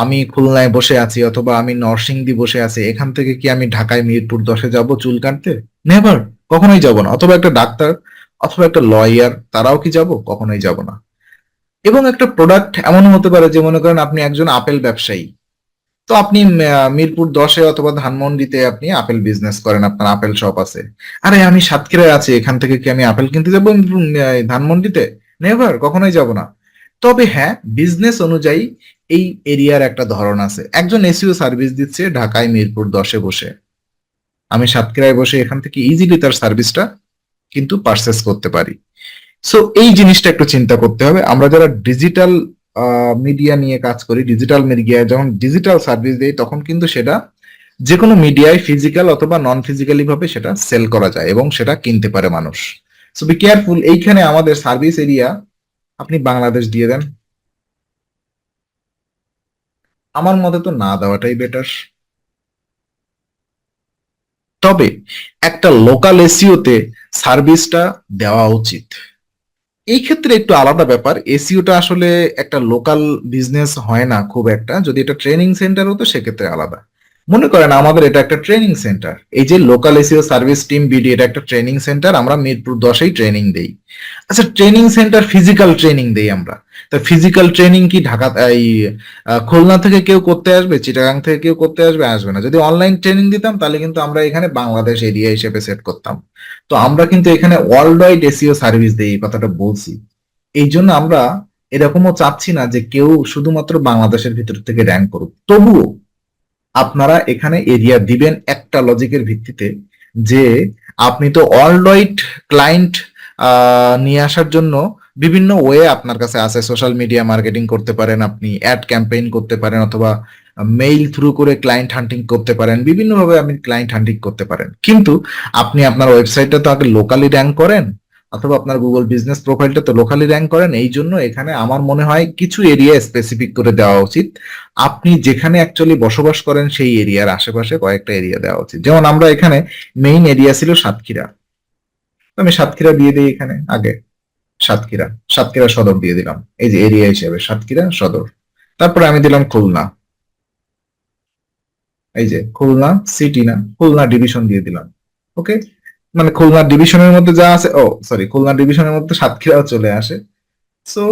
আমি খুলনায় বসে আছি অথবা আমি নরসিংদী বসে আছি, এখান থেকে কি আমি ঢাকায় মিরপুর 10-এ যাব চুল কাটতে? নেভার, কখনোই যাব না। অথবা একটা ডাক্তার অথবা একটা লয়ার, তারাও কি যাব? কখনোই যাব না। এবং একটা প্রোডাক্ট এমনও হতে পারে যে মনে করেন আপনি একজন আপেল ব্যবসায়ী, তো আপনি মিরপুর 10-এ অথবা ধানমন্ডিতে আপনি আপেল বিজনেস করেন, আপনার আপেল শপ আছে। আরে আমি সাতক্ষীরায় আছি, এখান থেকে কি আমি আপেল কিনতে যাবো ধানমন্ডিতে? নেভার, কখনোই যাব না। তবে হ্যাঁ, বিজনেস অনুযায়ী এই এরিয়ার একটা ধরন আছে। একজন এসইও সার্ভিস দিচ্ছে ঢাকায় মিরপুর 10-এ বসে, আমি সাতক্ষীরায় বসে এখান থেকে ইজিলি তার সার্ভিসটা কিন্তু পারচেস করতে পারি। সো এই জিনিসটা একটু চিন্তা করতে হবে। আমরা যারা ডিজিটাল মিডিয়া নিয়ে কাজ করি, ডিজিটাল মিডিয়ায় যখন ডিজিটাল সার্ভিস দেই, তখন কিন্তু সেটা যে কোনো মিডিয়ায় ফিজিক্যাল অথবা নন ফিজিক্যালি ভাবে সেটা সেল করা যায় এবং সেটা কিনতে পারে মানুষ। So be careful. এইখানে আমাদের সার্ভিস এরিয়া আপনি বাংলাদেশ দিয়ে দেন, আমার মতে তো না দেওয়াটাই বেটার। তবে একটা লোকাল এসইওতে সার্ভিসটা দেওয়া উচিত। এই ক্ষেত্রে একটু আলাদা ব্যাপার, এসইওটা আসলে একটা লোকাল বিজনেস হয় না খুব একটা। যদি এটা ট্রেনিং সেন্টার হতো সেক্ষেত্রে আলাদা। মনে করেন আমাদের এটা একটা ট্রেনিং সেন্টার, এই যে local SEO service team BD, এটা একটা ট্রেনিং সেন্টার, আমরা মিরপুর 10-এই ট্রেনিং দেই। আচ্ছা, ট্রেনিং সেন্টার ফিজিক্যাল ট্রেনিং দেই আমরা। তা ফিজিক্যাল ট্রেনিং কি ঢাকা এই খুলনা থেকে কেউ করতে আসবে, চিটাগাং থেকে কেউ করতে আসবে? আসবে না। যদি অনলাইন ট্রেনিং দিতাম তাহলে কিন্তু আমরা এখানে বাংলাদেশ এরিয়া হিসেবে সেট করতাম। তো আমরা কিন্তু এখানে ওয়ার্ল্ড ওয়াইড এসইও সার্ভিস দেই, এই কথাটা বলছি। এই জন্য আমরা এরকমও চাচ্ছি না যে কেউ শুধুমাত্র বাংলাদেশের ভিতর থেকে র্যাঙ্ক করুক। তবুও আপনারা এখানে এরিয়া দিবেন একটা লজিকের ভিত্তিতে, যে আপনি তো ওয়ার্ল্ড ওয়াইড ক্লায়েন্ট নিয়ে আসার জন্য বিভিন্ন ওয়ে আপনার কাছে আছে। সোশ্যাল মিডিয়া মার্কেটিং করতে পারেন, আপনি অ্যাড ক্যাম্পেইন করতে পারেন, অথবা মেইল থ্রু করে ক্লায়েন্ট হান্টিং করতে পারেন, বিভিন্নভাবে আপনি ক্লায়েন্ট হান্টিং করতে পারেন। কিন্তু আপনি আপনার ওয়েবসাইটটা তো আগে লোকালি র্যাঙ্ক করেন, অথবা আপনার গুগল বিজনেস প্রোফাইলটা তো লোকালি র্যাঙ্ক করেন। এই জন্য এখানে আমার মনে হয় কিছু এরিয়া স্পেসিফিক করে দেওয়া উচিত। আপনি যেখানে অ্যাকচুয়ালি বসবাস করেন সেই এরিয়ার আশেপাশে কয়েকটা এরিয়া দেওয়া উচিত। যেমন আমরা এখানে মেইন এরিয়া ছিল সাতক্ষীরা, তো আমি সাতক্ষীরা দিয়ে দিই এখানে আগে। সাতক্ষীরা, সাতক্ষীরা সদর দিয়ে দিলাম এই যে এরিয়া হিসেবে, সাতক্ষীরা সদর। তারপরে আমি দিলাম খুলনা, এই যে খুলনা সিটি না, খুলনা ডিভিশন দিয়ে দিলাম। ওকে, মানে খুলনা ডিভিশনের মধ্যে যা আছে, ও সরি, খুলনা ডিভিশনের মধ্যে সাতক্ষীরাও চলে আসে। সো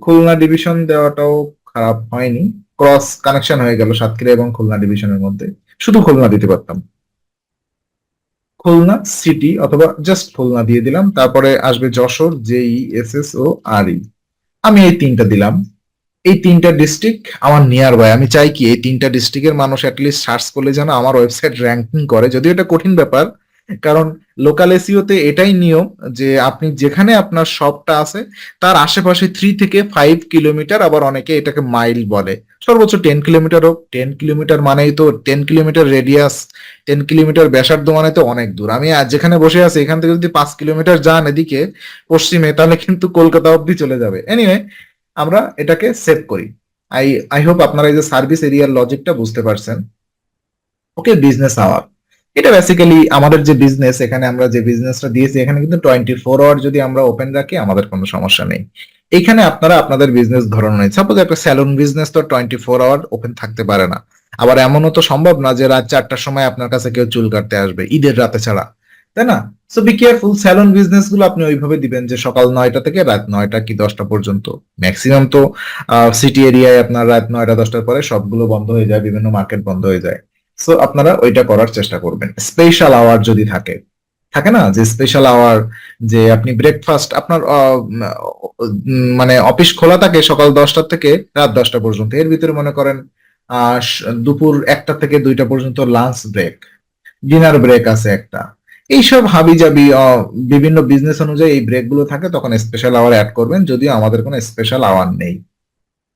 খুলনা ডিভিশন দেওয়াটাও খারাপ হয়নি, ক্রস কানেকশন হয়ে গেল সাতক্ষীরা এবং খুলনা ডিভিশনের মধ্যে। শুধু খুলনা দিতে পারতাম, খুলনা সিটি অথবা জাস্ট খুলনা দিয়ে দিলাম। তারপরে আসবে যশোর, জেই, এসএস ও আরই। আমি এই তিনটা দিলাম। এই তিনটা ডিস্ট্রিক্ট আমার নিয়ার বাই। আমি চাই কি এই তিনটা ডিস্ট্রিক্টের মানুষ অ্যাটলিস্ট সার্চ করলে যেন আমার ওয়েবসাইট র্যাঙ্কিং করে, যদিও এটা কঠিন ব্যাপার। কারণ লোকাল এসইওতে এটাই নিয়ম যে আপনি যেখানে আপনার শপটা আছে তার আশেপাশে 3 থেকে 5 কিলোমিটার, আবার অনেকে এটাকে মাইল বলে, সর্বোচ্চ 10 কিলোমিটার হোক। 10 কিলোমিটার মানেই তো 10 কিলোমিটার রেডিয়াস, 10 কিলোমিটার ব্যাসার্ধ মানে তো অনেক দূর। আমি আজ যেখানে বসে আছি এখান থেকে যদি 5 কিলোমিটার যান এদিকে পশ্চিমে, তাহলে কিন্তু কলকাতা অব্দি চলে যাবে। এনিওয়ে, আমরা এটাকে সেভ করি। আই আই হোপ আপনারা এই যে সার্ভিস এরিয়ার লজিকটা বুঝতে পারছেন। ওকে, বিজনেস আওয়ার, এটা বেসিক্যালি আমাদের যে বিজনেস, এখানে আমরা যে বিজনেসটা দিয়েছি এখানে কিন্তু 24 আওয়ার যদি আমরা ওপেন রাখি আমাদের কোনো সমস্যা নেই। এখানে আপনারা আপনাদের বিজনেস ধরন নেই। সাপোজ একটা স্যালুন বিজনেস তো 24 আওয়ার ওপেন থাকতে পারে না। আবার এমনও তো সম্ভব না যে রাত 4টার সময় আপনার কাছে কেউ চুল কাটতে আসবে ঈদের রাতে ছাড়া, তাই না? So be careful. Salon business গুলো আপনি ওইভাবে দিবেন যে সকাল 9টা থেকে রাত 9টা কি 10টা পর্যন্ত। ম্যাক্সিমাম তো সিটি এরিয়ায় আপনার রাত 9টা 10টার পরে সবগুলো বন্ধ হয়ে যায়, বিভিন্ন মার্কেট বন্ধ হয়ে যায়। সো আপনারা ওইটা করার চেষ্টা করবেন। স্পেশাল আওয়ার যদি থাকে, থাকে না যে স্পেশাল আওয়ার, যে আপনি ব্রেকফাস্ট আপনার মানে অফিস খোলা থাকে সকাল 10টা থেকে রাত 10টা পর্যন্ত, এর ভিতরে মনে করেন দুপুর 1টা থেকে 2টা পর্যন্ত লাঞ্চ ব্রেক, ডিনার ব্রেক আছে একটা। এইসব হাবিজাবি বিভিন্ন বিজনেস অনুযায়ী এই ব্রেক গুলো থাকে, তখন স্পেশাল আওয়ার অ্যাড করবেন, যদিও আমাদের কোনো স্পেশাল আওয়ার নেই।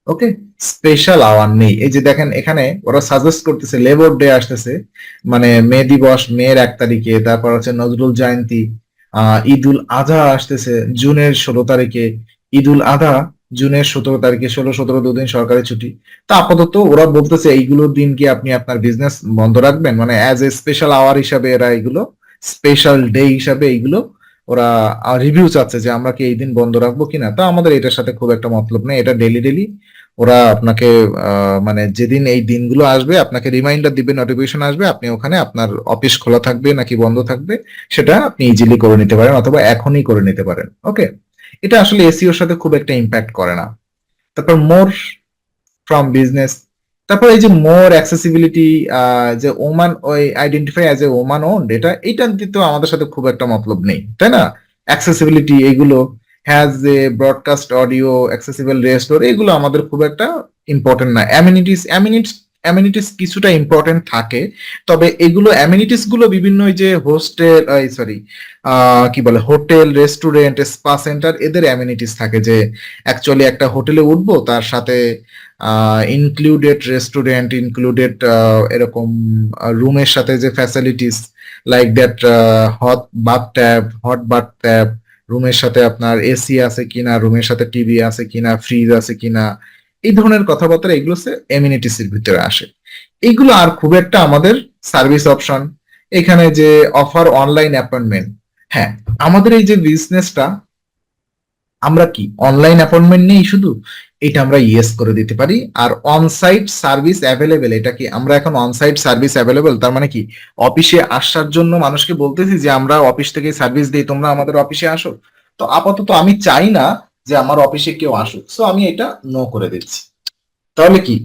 ওকে, স্পেশাল আওয়ার নেই। এই যে দেখেন এখানে ওরা সাজেস্ট করতেছে লেবার ডে আসতেছে, মানে মে দিবস মেয়ের 1 তারিখে, তারপর হচ্ছে নজরুল জয়ন্তী, ঈদ উল আজহা আসতেছে জুনের 16 তারিখে, ঈদ উল আজহা জুনের 17 তারিখে, 16-17 দুদিন সরকারি ছুটি। তো আপাতত ওরা বলতেছে এইগুলোর দিন কি আপনি আপনার বিজনেস বন্ধ রাখবেন, মানে অ্যাজ এ স্পেশাল আওয়ার হিসাবে এরা এগুলো, স্পেশাল ডে হিসাবে এইগুলো ওরা রিভিউ চাচ্ছে যে আমরা কি এই দিন বন্ধ রাখবো কিনা। তা আমাদের এটার সাথে খুব একটা মতলব নেই, এটা ডেলি ডেলি ওরা আপনাকে মানে যেদিন এই দিনগুলো আসবে আপনাকে রিমাইন্ডার দিবে, নোটিফিকেশন আসবে, আপনি ওখানে আপনার অফিস খোলা থাকবে নাকি বন্ধ থাকবে সেটা আপনি ইজিলি করে নিতে পারেন, অথবা এখনই করে নিতে পারেন। ওকে, এটা আসলে এসইওর সাথে খুব একটা ইম্প্যাক্ট করে না। তারপর মোর ফ্রম বিজনেস, তারপর এই যে মোর অ্যাক্সেসিবিলিটি, যে ওমান ওই identify as a woman owned, এইটা কিন্তু আমাদের সাথে খুব একটা মতলব নেই, তাই না? অ্যাক্সেসিবিলিটি এইগুলো, has a broadcast audio accessible restore, এগুলো আমাদের খুব একটা ইম্পর্টেন্ট না। অ্যামিনিটিস কিছুটা ইম্পর্টেন্ট থাকে, তবে এগুলো অ্যামিনিটিস গুলো বিভিন্ন ওই যে হোস্টেল, সরি, কি বলে, হোটেল, রেস্টুরেন্ট, স্পা সেন্টার, এদের অ্যামিনিটিস থাকে যে অ্যাকচুয়ালি একটা হোটেলে উঠবো তার সাথে ইনক্লুডেড রেস্টুরেন্ট, ইনক্লুডেড এরকম রুমের সাথে যে facilities like that, hot bath tub, রুমের সাথে আপনার এসি আছে কিনা, রুমের সাথে টিভি আছে কিনা, ফ্রিজ আছে কিনা, এই ধরনের কথাবার্তা এগুলো এমিনিটিস এর ভিতরে আসে। এইগুলো আর খুব একটা আমাদের সার্ভিস অপশন, এখানে যে অফার অনলাইন অ্যাপয়েন্টমেন্ট, হ্যাঁ, আমাদের এই যে বিজনেসটা, আমরা কি অনলাইন অ্যাপয়েন্টমেন্ট নেই শুধু, এটা আমরা ইয়েস করে দিতে পারি। আর অনসাইট সার্ভিস অ্যাভেলেবেল, এটা কি আমরা এখন অনসাইট সার্ভিস অ্যাভেলেবেল, তার মানে কি অফিসে আসার জন্য মানুষকে বলতেছি যে আমরা অফিস থেকে সার্ভিস দিই, তোমরা আমাদের অফিসে আসো। তো আপাতত আমি চাই না যে আমার অফিসে কেউ আসুক, সো আমি এটা নো করে দিচ্ছি। তাহলে কি,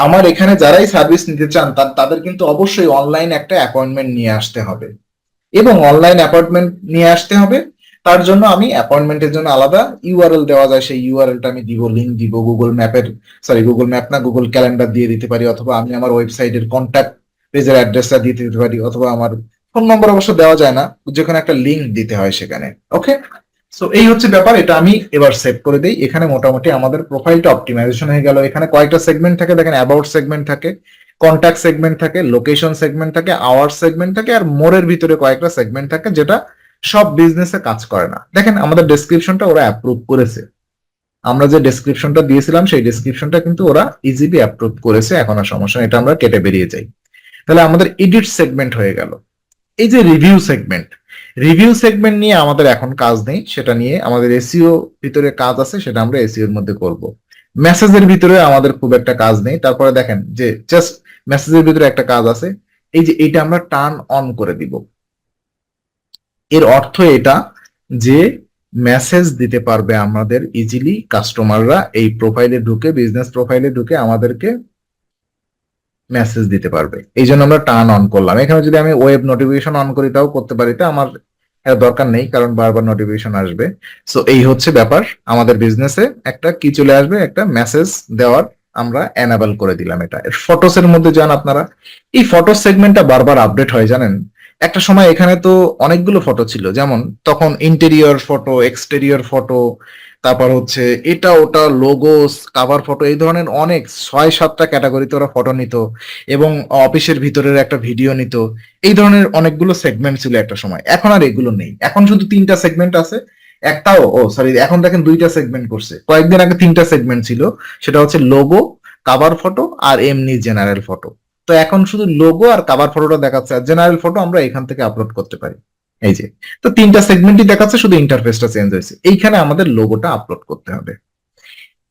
আমার এখানে যারাই সার্ভিস নিতে চান তাদের কিন্তু অবশ্যই অনলাইন একটা অ্যাপয়েন্টমেন্ট নিয়ে আসতে হবে, এবং অনলাইন অ্যাপয়েন্টমেন্ট নিয়ে আসতে হবে। তার জন্য আমি অ্যাপয়েন্টমেন্টের জন্য আলাদা ইউআরএল দেওয়া যায়, সেই ইউআরএলটা আমি দিব, লিঙ্ক দিব, গুগল ম্যাপ না, গুগল ক্যালেন্ডার দিয়ে দিতে পারি, অথবা আমি আমার ওয়েবসাইটের কন্ট্যাক্ট পেজের অ্যাড্রেসটা দিয়ে দিতে পারি, অথবা আমার ফোন নম্বর অবশ্য দেওয়া যায় না, যেখানে একটা লিঙ্ক দিতে হয় সেখানে। ওকে, সো এই হচ্ছে ব্যাপার, এটা আমি এবার সেভ করে দিই। এখানে মোটামুটি আমাদের প্রোফাইলটা অপটিমাইজেশন হয়ে গেল। এখানে কয়েকটা সেগমেন্ট থাকে, দেখেন অ্যাবাউট সেগমেন্ট থাকে, কন্ট্যাক্ট সেগমেন্ট থাকে, লোকেশন সেগমেন্ট থাকে, আওয়ার সেগমেন্ট থাকে, আর মোরের ভিতরে কয়েকটা সেগমেন্ট থাকে যেটা সব বিজনেসে কাজ করে না। দেখেন আমাদের ডেসক্রিপশনটা ওরা অ্যাপ্রুভ করেছে, আমরা যে ডেসক্রিপশনটা দিয়েছিলাম সেই ডেসক্রিপশনটা কিন্তু ওরা ইজিলি অ্যাপ্রুভ করেছে, এখন আর সমস্যা নেই, এটা আমরা কেটে বেরিয়ে যাই। তাহলে আমাদের এডিট সেগমেন্ট হয়ে গেল। এই যে রিভিউ সেগমেন্ট নিয়ে আমাদের এখন কাজ নেই, সেটা নিয়ে আমাদের এসইও ভিতরে কাজ আছে, সেটা আমরা এসইও এর মধ্যে করব। মেসেজের ভিতরে আমাদের খুব একটা কাজ নেই। তারপরে দেখেন যে জাস্ট মেসেজের ভিতরে একটা কাজ আছে, এই যে এইটা আমরা টার্ন অন করে দিব। এর অর্থ এটা যে মেসেজ দিতে পারবে আমাদের ইজিলি কাস্টমাররা, এই প্রোফাইলে ঢুকে, বিজনেস প্রোফাইলে ঢুকে আমাদেরকে মেসেজ দিতে পারবে, এই জন্য আমরা টার্ন অন করলাম। এখানে যদি আমি ওয়েব নোটিফিকেশন অন করি তাও করতে পারি, তা আমার এর দরকার নেই, কারণ বারবার নোটিফিকেশন আসবে। সো এই হচ্ছে ব্যাপার, আমাদের বিজনেসে একটা কি চলে আসবে, একটা মেসেজ দেওয়ার আমরা এনাবেল করে দিলাম। এটা ফটোস এর মধ্যে যান আপনারা, এই ফটো সেগমেন্টটা বারবার আপডেট হয় জানেন। একটা সময় এখানে তো অনেকগুলো ফটো ছিল, যেমন তখন ইন্টেরিয়র ফটো, এক্সটেরিয়র ফটো, তারপর হচ্ছে এটা ওটা, লোগোস, কাভার ফটো, এই ধরনের অনেক 6-7টা ক্যাটাগরিতে ওরা ফটো নিত, এবং অফিসের ভিতরের একটা ভিডিও নিত। এই ধরনের অনেকগুলো সেগমেন্ট ছিল একটা সময়, এখন আর এগুলো নেই, এখন শুধু 3টা সেগমেন্ট আছে। একটাও, সরি, এখন দেখেন 2টা সেগমেন্ট করছে, কয়েকদিন আগে 3টা সেগমেন্ট ছিল, সেটা হচ্ছে লোগো, কাভার ফটো আর এমনি জেনারেল ফটো। তো এখন শুধু লোগো আর কাভার ফটোটা দেখাচ্ছে, আর জেনারেল ফটো আমরা এখান থেকে আপলোড করতে পারি। এই যে, তো 3টা সেগমেন্টই দেখাচ্ছে, শুধু ইন্টারফেসটা চেঞ্জ হয়েছে। এইখানে আমাদের লোগোটা আপলোড করতে হবে।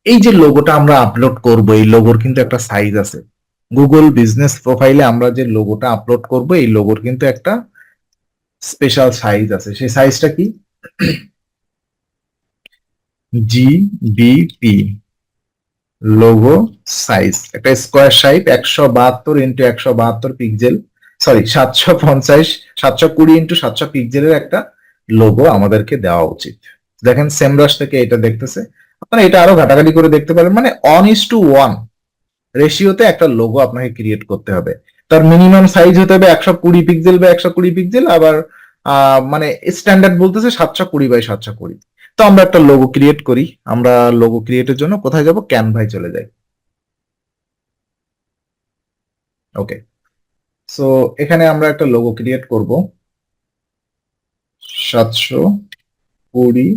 এই যে লোগোটা আমরা আপলোড করব, এই লোগোর কিন্তু একটা সাইজ আছে। গুগল বিজনেস প্রোফাইলে আমরা যে লোগোটা আপলোড করব, এই লোগোর কিন্তু একটা স্পেশাল সাইজ আছে। সেই সাইজটা কি? জিবিপি লোগো সাইজ, একটা square size 172 x 172 pixel, sorry 750, 720 x 700 পিক্সেলের একটা লোগো আমাদেরকে দেওয়া উচিত। দেখেন সেমরাশ থেকে এটা দেখতেছে, আপনারা এটা আরো ঘাটাঘাটি করে দেখতে পারেন, মানে 1:1 রেশিওতে একটা লোগো আপনাকে ক্রিয়েট করতে হবে। তার মিনিমাম সাইজ হতে হবে 120 পিক্সেল বা 120 পিক্সেল, আবার মানে স্ট্যান্ডার্ড বলতেছে 720 বাই 720। তো আমরা একটা লোগো ক্রিয়েট করি। আমরা লোগো ক্রিয়েটের জন্য কোথায় যাব, ক্যানভায় চলে যাই। ওকে, সো এখানে আমরা একটা লোগো ক্রিয়েট করব 720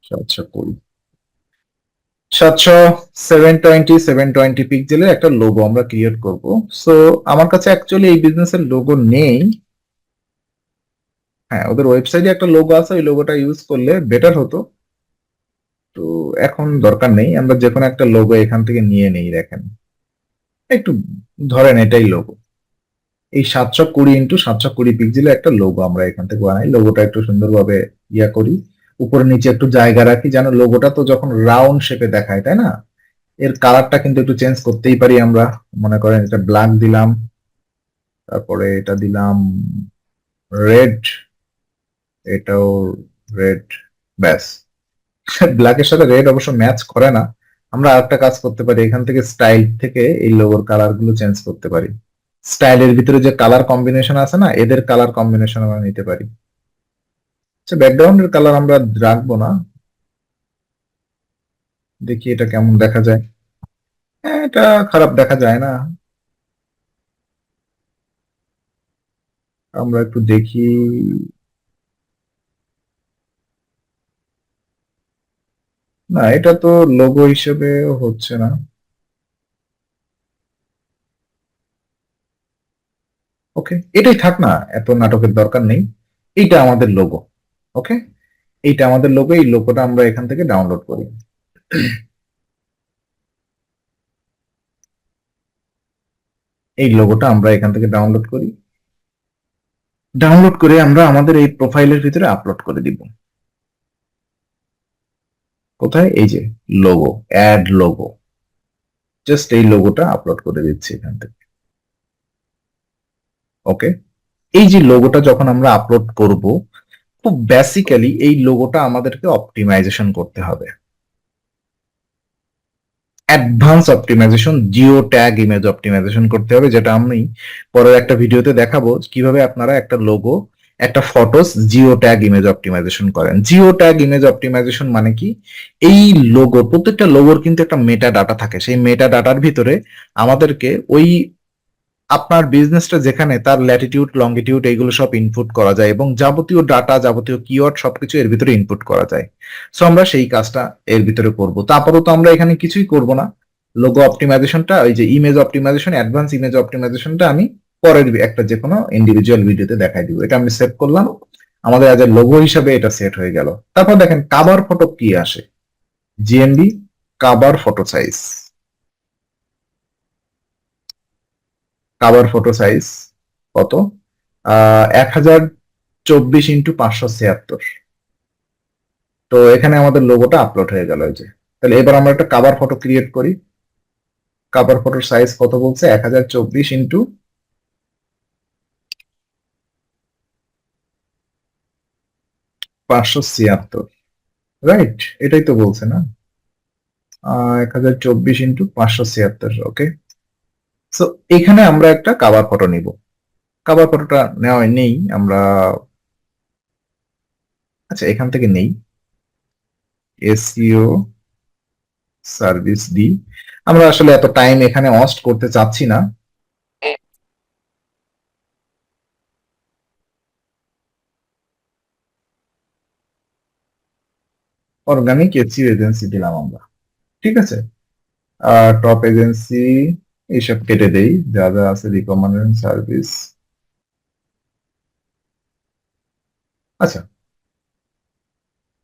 720 720 পিক্সেলের একটা লোগো আমরা ক্রিয়েট করব। সো আমার কাছে অ্যাকচুয়ালি এই বিজনেসের লোগো নেই। হ্যাঁ, ওদের ওয়েবসাইটে একটা লোগো আছে, ওই লোগোটা ইউজ করলে বেটার হতো। তো এখন দরকার নেই, আমরা যে কোনো একটা লোগো এখান থেকে নিয়ে নেই। দেখেন, একটু ধরেন এটাই লোগো। এই 720 x 720 পিক্সেলের একটা লোগো আমরা এখান থেকে বানাই। লোগোটা একটু সুন্দরভাবে ইয়া করি, উপরে নিচে একটু জায়গা রাখি, যেন লোগোটা তো যখন রাউন্ড শেপে দেখায়, তাই না? এর কালারটা কিন্তু একটু চেঞ্জ করতেই পারি আমরা। মনে করেন এটা ব্ল্যাক দিলাম, তারপরে এটা দিলাম রেড, এটাও রেড, ব্যাস। ব্ল্যাকের সাথে রেড অবশ্য ম্যাচ করে না। আমরা আরেকটা কাজ করতে পারি, এখান থেকে স্টাইল থেকে এই লোগোর কালার গুলো চেঞ্জ করতে পারি। স্টাইলের ভিতরে যে কালার কম্বিনেশন আছে না, এদের কালার কম্বিনেশন আমরা নিতে পারি। আচ্ছা, ব্যাকগ্রাউন্ডের কালার আমরা রাখবো না, দেখি এটা কেমন দেখা যায়। হ্যাঁ, এটা খারাপ দেখা যায় না। আমরা একটু দেখি। না, এটা তো লোগো হিসেবে হচ্ছে না। ওকে, এটাই থাক না, এত নাটকের দরকার নেই। এইটা আমাদের লোগো। ওকে, এইটা আমাদের লোগো। এই লোগোটা আমরা এখান থেকে ডাউনলোড করি। এই লোগোটা আমরা এখান থেকে ডাউনলোড করি। ডাউনলোড করে আমরা আমাদের এই প্রোফাইলের ভিতরে আপলোড করে দিব। কোথায়? এই যে লোগো, অ্যাড লোগো। জাস্ট এই লোগোটা আপলোড করে দিচ্ছি এখান থেকে। ওকে, এই যে লোগোটা যখন আমরা আপলোড করব, খুব বেসিক্যালি এই লোগোটা আমাদেরকে অপটিমাইজেশন করতে হবে। Advance optimization, geo tag image optimization করতে হবে, যেটা আমি পরের একটা ভিডিওতে দেখাবো কিভাবে আপনারা একটা লোগো, একটা photos geo tag image optimisation করেন। জিও ট্যাগ ইমেজ অপটিমাইজেশন মানে কি? এই লোগো, প্রত্যেকটা লোগোর কিন্তু একটা মেটা ডাটা থাকে। সেই মেটা ডাটার ভিতরে আমাদেরকে ওই আপনার বিজনেসটা যেখানে, তার ল্যাটিটিউড, লঙ্গিটিউড, এইগুলো সব ইনপুট করা যায় এবং যাবতীয় ডাটা, যাবতীয় কিওয়ার্ড সবকিছু এর ভিতরে ইনপুট করা যায়। সো আমরা সেই কাজটা এর ভিতরে করব। তারপরেও তো আমরা এখানে কিছুই করব না। লোগো অপটিমাইজেশনটা, ওই যে ইমেজ অপটিমাইজেশন, অ্যাডভান্স ইমেজ অপটিমাইজেশনটা আমি পরের একটা যে কোনো ইন্ডিভিজুয়াল ভিডিওতে দেখাই দিব। এটা আমি সেভ করলাম, আমাদের আজ লোগো হিসাবে এটা সেট হয়ে গেল। তারপর দেখেন কাভার ফটো কি আসে, GMB cover photo size. Cover photo size কত? 1024 x 576। তো এখানে আমাদের লোগোটা আপলোড হয়ে গেল। এই যে, তাহলে এবার আমরা একটা কাভার ফটো ক্রিয়েট করি। কাভার ফটোর সাইজ কত বলছে? 1024 x 576, রাইট? এটাই তো বলছে না? 1024 x 576। ওকে, সো এখানে আমরা একটা কাভার ফটো নিব। কাভার ফটোটা নেওয়া নেই আমরা। আচ্ছা, এখান থেকে নেই, এসইও সার্ভিস দি। আমরা আসলে এত টাইম এখানে ওয়েস্ট করতে চাচ্ছি না। অর্গানিক এসইও এজেন্সি দিলাম আমরা, ঠিক আছে। টপ এজেন্সি এইসব কেটে দেই, যা যা আছে, রিকমেন্ডেড সার্ভিস। আচ্ছা,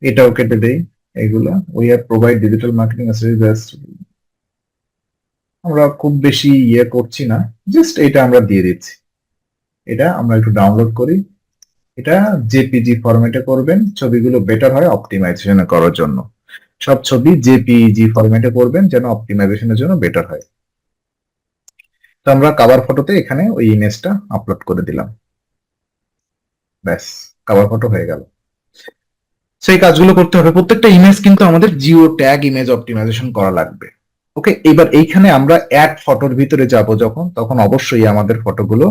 এটাও কেটে দেই। এগুলা we have provide digital marketing service. আমরা খুব বেশি ইয়ে করছি না, জাস্ট এটা আমরা দিয়ে দিচ্ছি। এটা আমরা একটু ডাউনলোড করি। এটা জেপিজি ফরম্যাটে করবেন, ছবিগুলো বেটার হয় অপটিমাইজেশন করার জন্য। সব ছবি জেপিজি ফরম্যাটে করবেন যেন অপটিমাইজেশনের জন্য বেটার হয়। তো আমরা কাভার ফটোতে এখানে ওই ইমেজটা আপলোড করে দিলাম, ব্যাস, কাভার ফটো হয়ে গেল। সেই কাজগুলো করতে হবে। প্রত্যেকটা ইমেজ কিন্তু আমাদের জিও ট্যাগ ইমেজ অপটিমাইজেশন করা লাগবে। ওকে, এবার এইখানে আমরা অ্যাড ফটোর ভিতরে যাব যখন, তখন অবশ্যই আমাদের ফটোগুলো